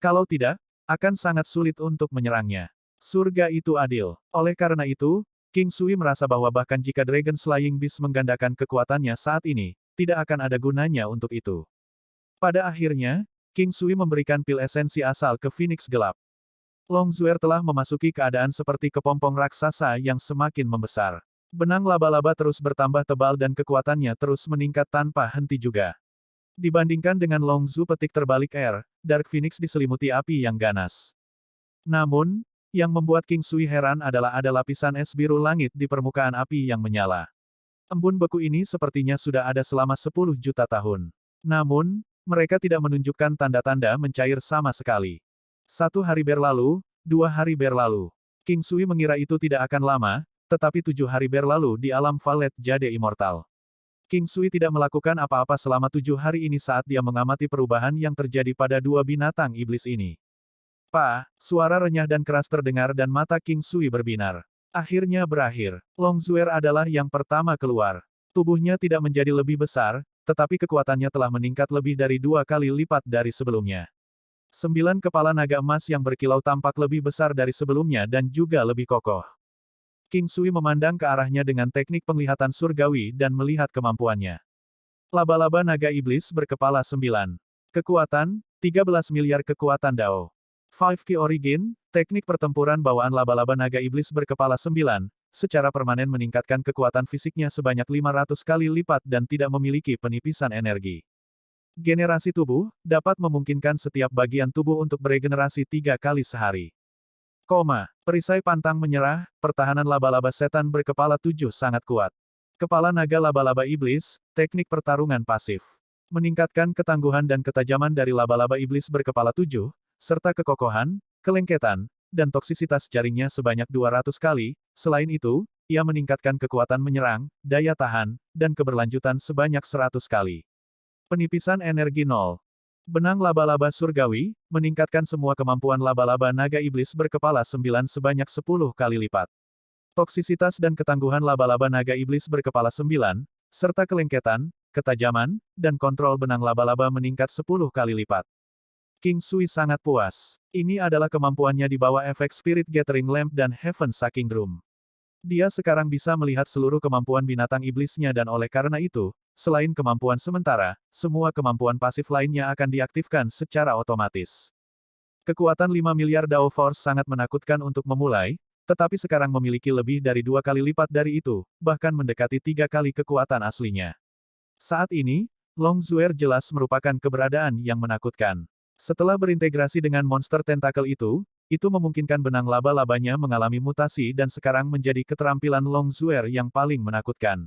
Kalau tidak, akan sangat sulit untuk menyerangnya. Surga itu adil. Oleh karena itu, King Sui merasa bahwa bahkan jika Dragon Slaying Beast menggandakan kekuatannya saat ini, tidak akan ada gunanya untuk itu. Pada akhirnya, King Sui memberikan pil esensi asal ke Phoenix gelap. Long Zuer telah memasuki keadaan seperti kepompong raksasa yang semakin membesar. Benang laba-laba terus bertambah tebal dan kekuatannya terus meningkat tanpa henti juga. Dibandingkan dengan Long Zu petik terbalik Dark Phoenix diselimuti api yang ganas. Namun, yang membuat King Sui heran adalah ada lapisan es biru langit di permukaan api yang menyala. Embun beku ini sepertinya sudah ada selama 10 juta tahun. Namun, mereka tidak menunjukkan tanda-tanda mencair sama sekali. 1 hari berlalu, 2 hari berlalu. King Sui mengira itu tidak akan lama, tetapi 7 hari berlalu di alam Valet Jade Immortal. King Sui tidak melakukan apa-apa selama 7 hari ini saat dia mengamati perubahan yang terjadi pada dua binatang iblis ini. Suara renyah dan keras terdengar dan mata King Sui berbinar. Akhirnya berakhir. Longzuer adalah yang pertama keluar. Tubuhnya tidak menjadi lebih besar, tetapi kekuatannya telah meningkat lebih dari 2 kali lipat dari sebelumnya. 9 kepala naga emas yang berkilau tampak lebih besar dari sebelumnya dan juga lebih kokoh. King Sui memandang ke arahnya dengan teknik penglihatan surgawi dan melihat kemampuannya. Laba-laba naga iblis berkepala 9. Kekuatan, 13 miliar kekuatan Dao. 5 Key Origin, teknik pertempuran bawaan laba-laba naga iblis berkepala 9, secara permanen meningkatkan kekuatan fisiknya sebanyak 500 kali lipat dan tidak memiliki penipisan energi. Generasi tubuh, dapat memungkinkan setiap bagian tubuh untuk beregenerasi 3 kali sehari. Perisai pantang menyerah, pertahanan laba-laba setan berkepala 7 sangat kuat. Kepala naga laba-laba iblis, teknik pertarungan pasif. Meningkatkan ketangguhan dan ketajaman dari laba-laba iblis berkepala 7, serta kekokohan, kelengketan, dan toksisitas jaringnya sebanyak 200 kali. Selain itu, ia meningkatkan kekuatan menyerang, daya tahan, dan keberlanjutan sebanyak 100 kali. Penipisan energi 0. Benang laba-laba surgawi, meningkatkan semua kemampuan laba-laba naga iblis berkepala 9 sebanyak 10 kali lipat. Toksisitas dan ketangguhan laba-laba naga iblis berkepala 9, serta kelengketan, ketajaman, dan kontrol benang laba-laba meningkat 10 kali lipat. King Sui sangat puas. Ini adalah kemampuannya di bawah efek Spirit Gathering Lamp dan Heaven Sucking Drum. Dia sekarang bisa melihat seluruh kemampuan binatang iblisnya dan oleh karena itu, selain kemampuan sementara, semua kemampuan pasif lainnya akan diaktifkan secara otomatis. Kekuatan 5 miliar Dao Force sangat menakutkan untuk memulai, tetapi sekarang memiliki lebih dari 2 kali lipat dari itu, bahkan mendekati 3 kali kekuatan aslinya. Saat ini, Longzuer jelas merupakan keberadaan yang menakutkan. Setelah berintegrasi dengan monster tentakel itu memungkinkan benang laba-labanya mengalami mutasi dan sekarang menjadi keterampilan Longzuer yang paling menakutkan.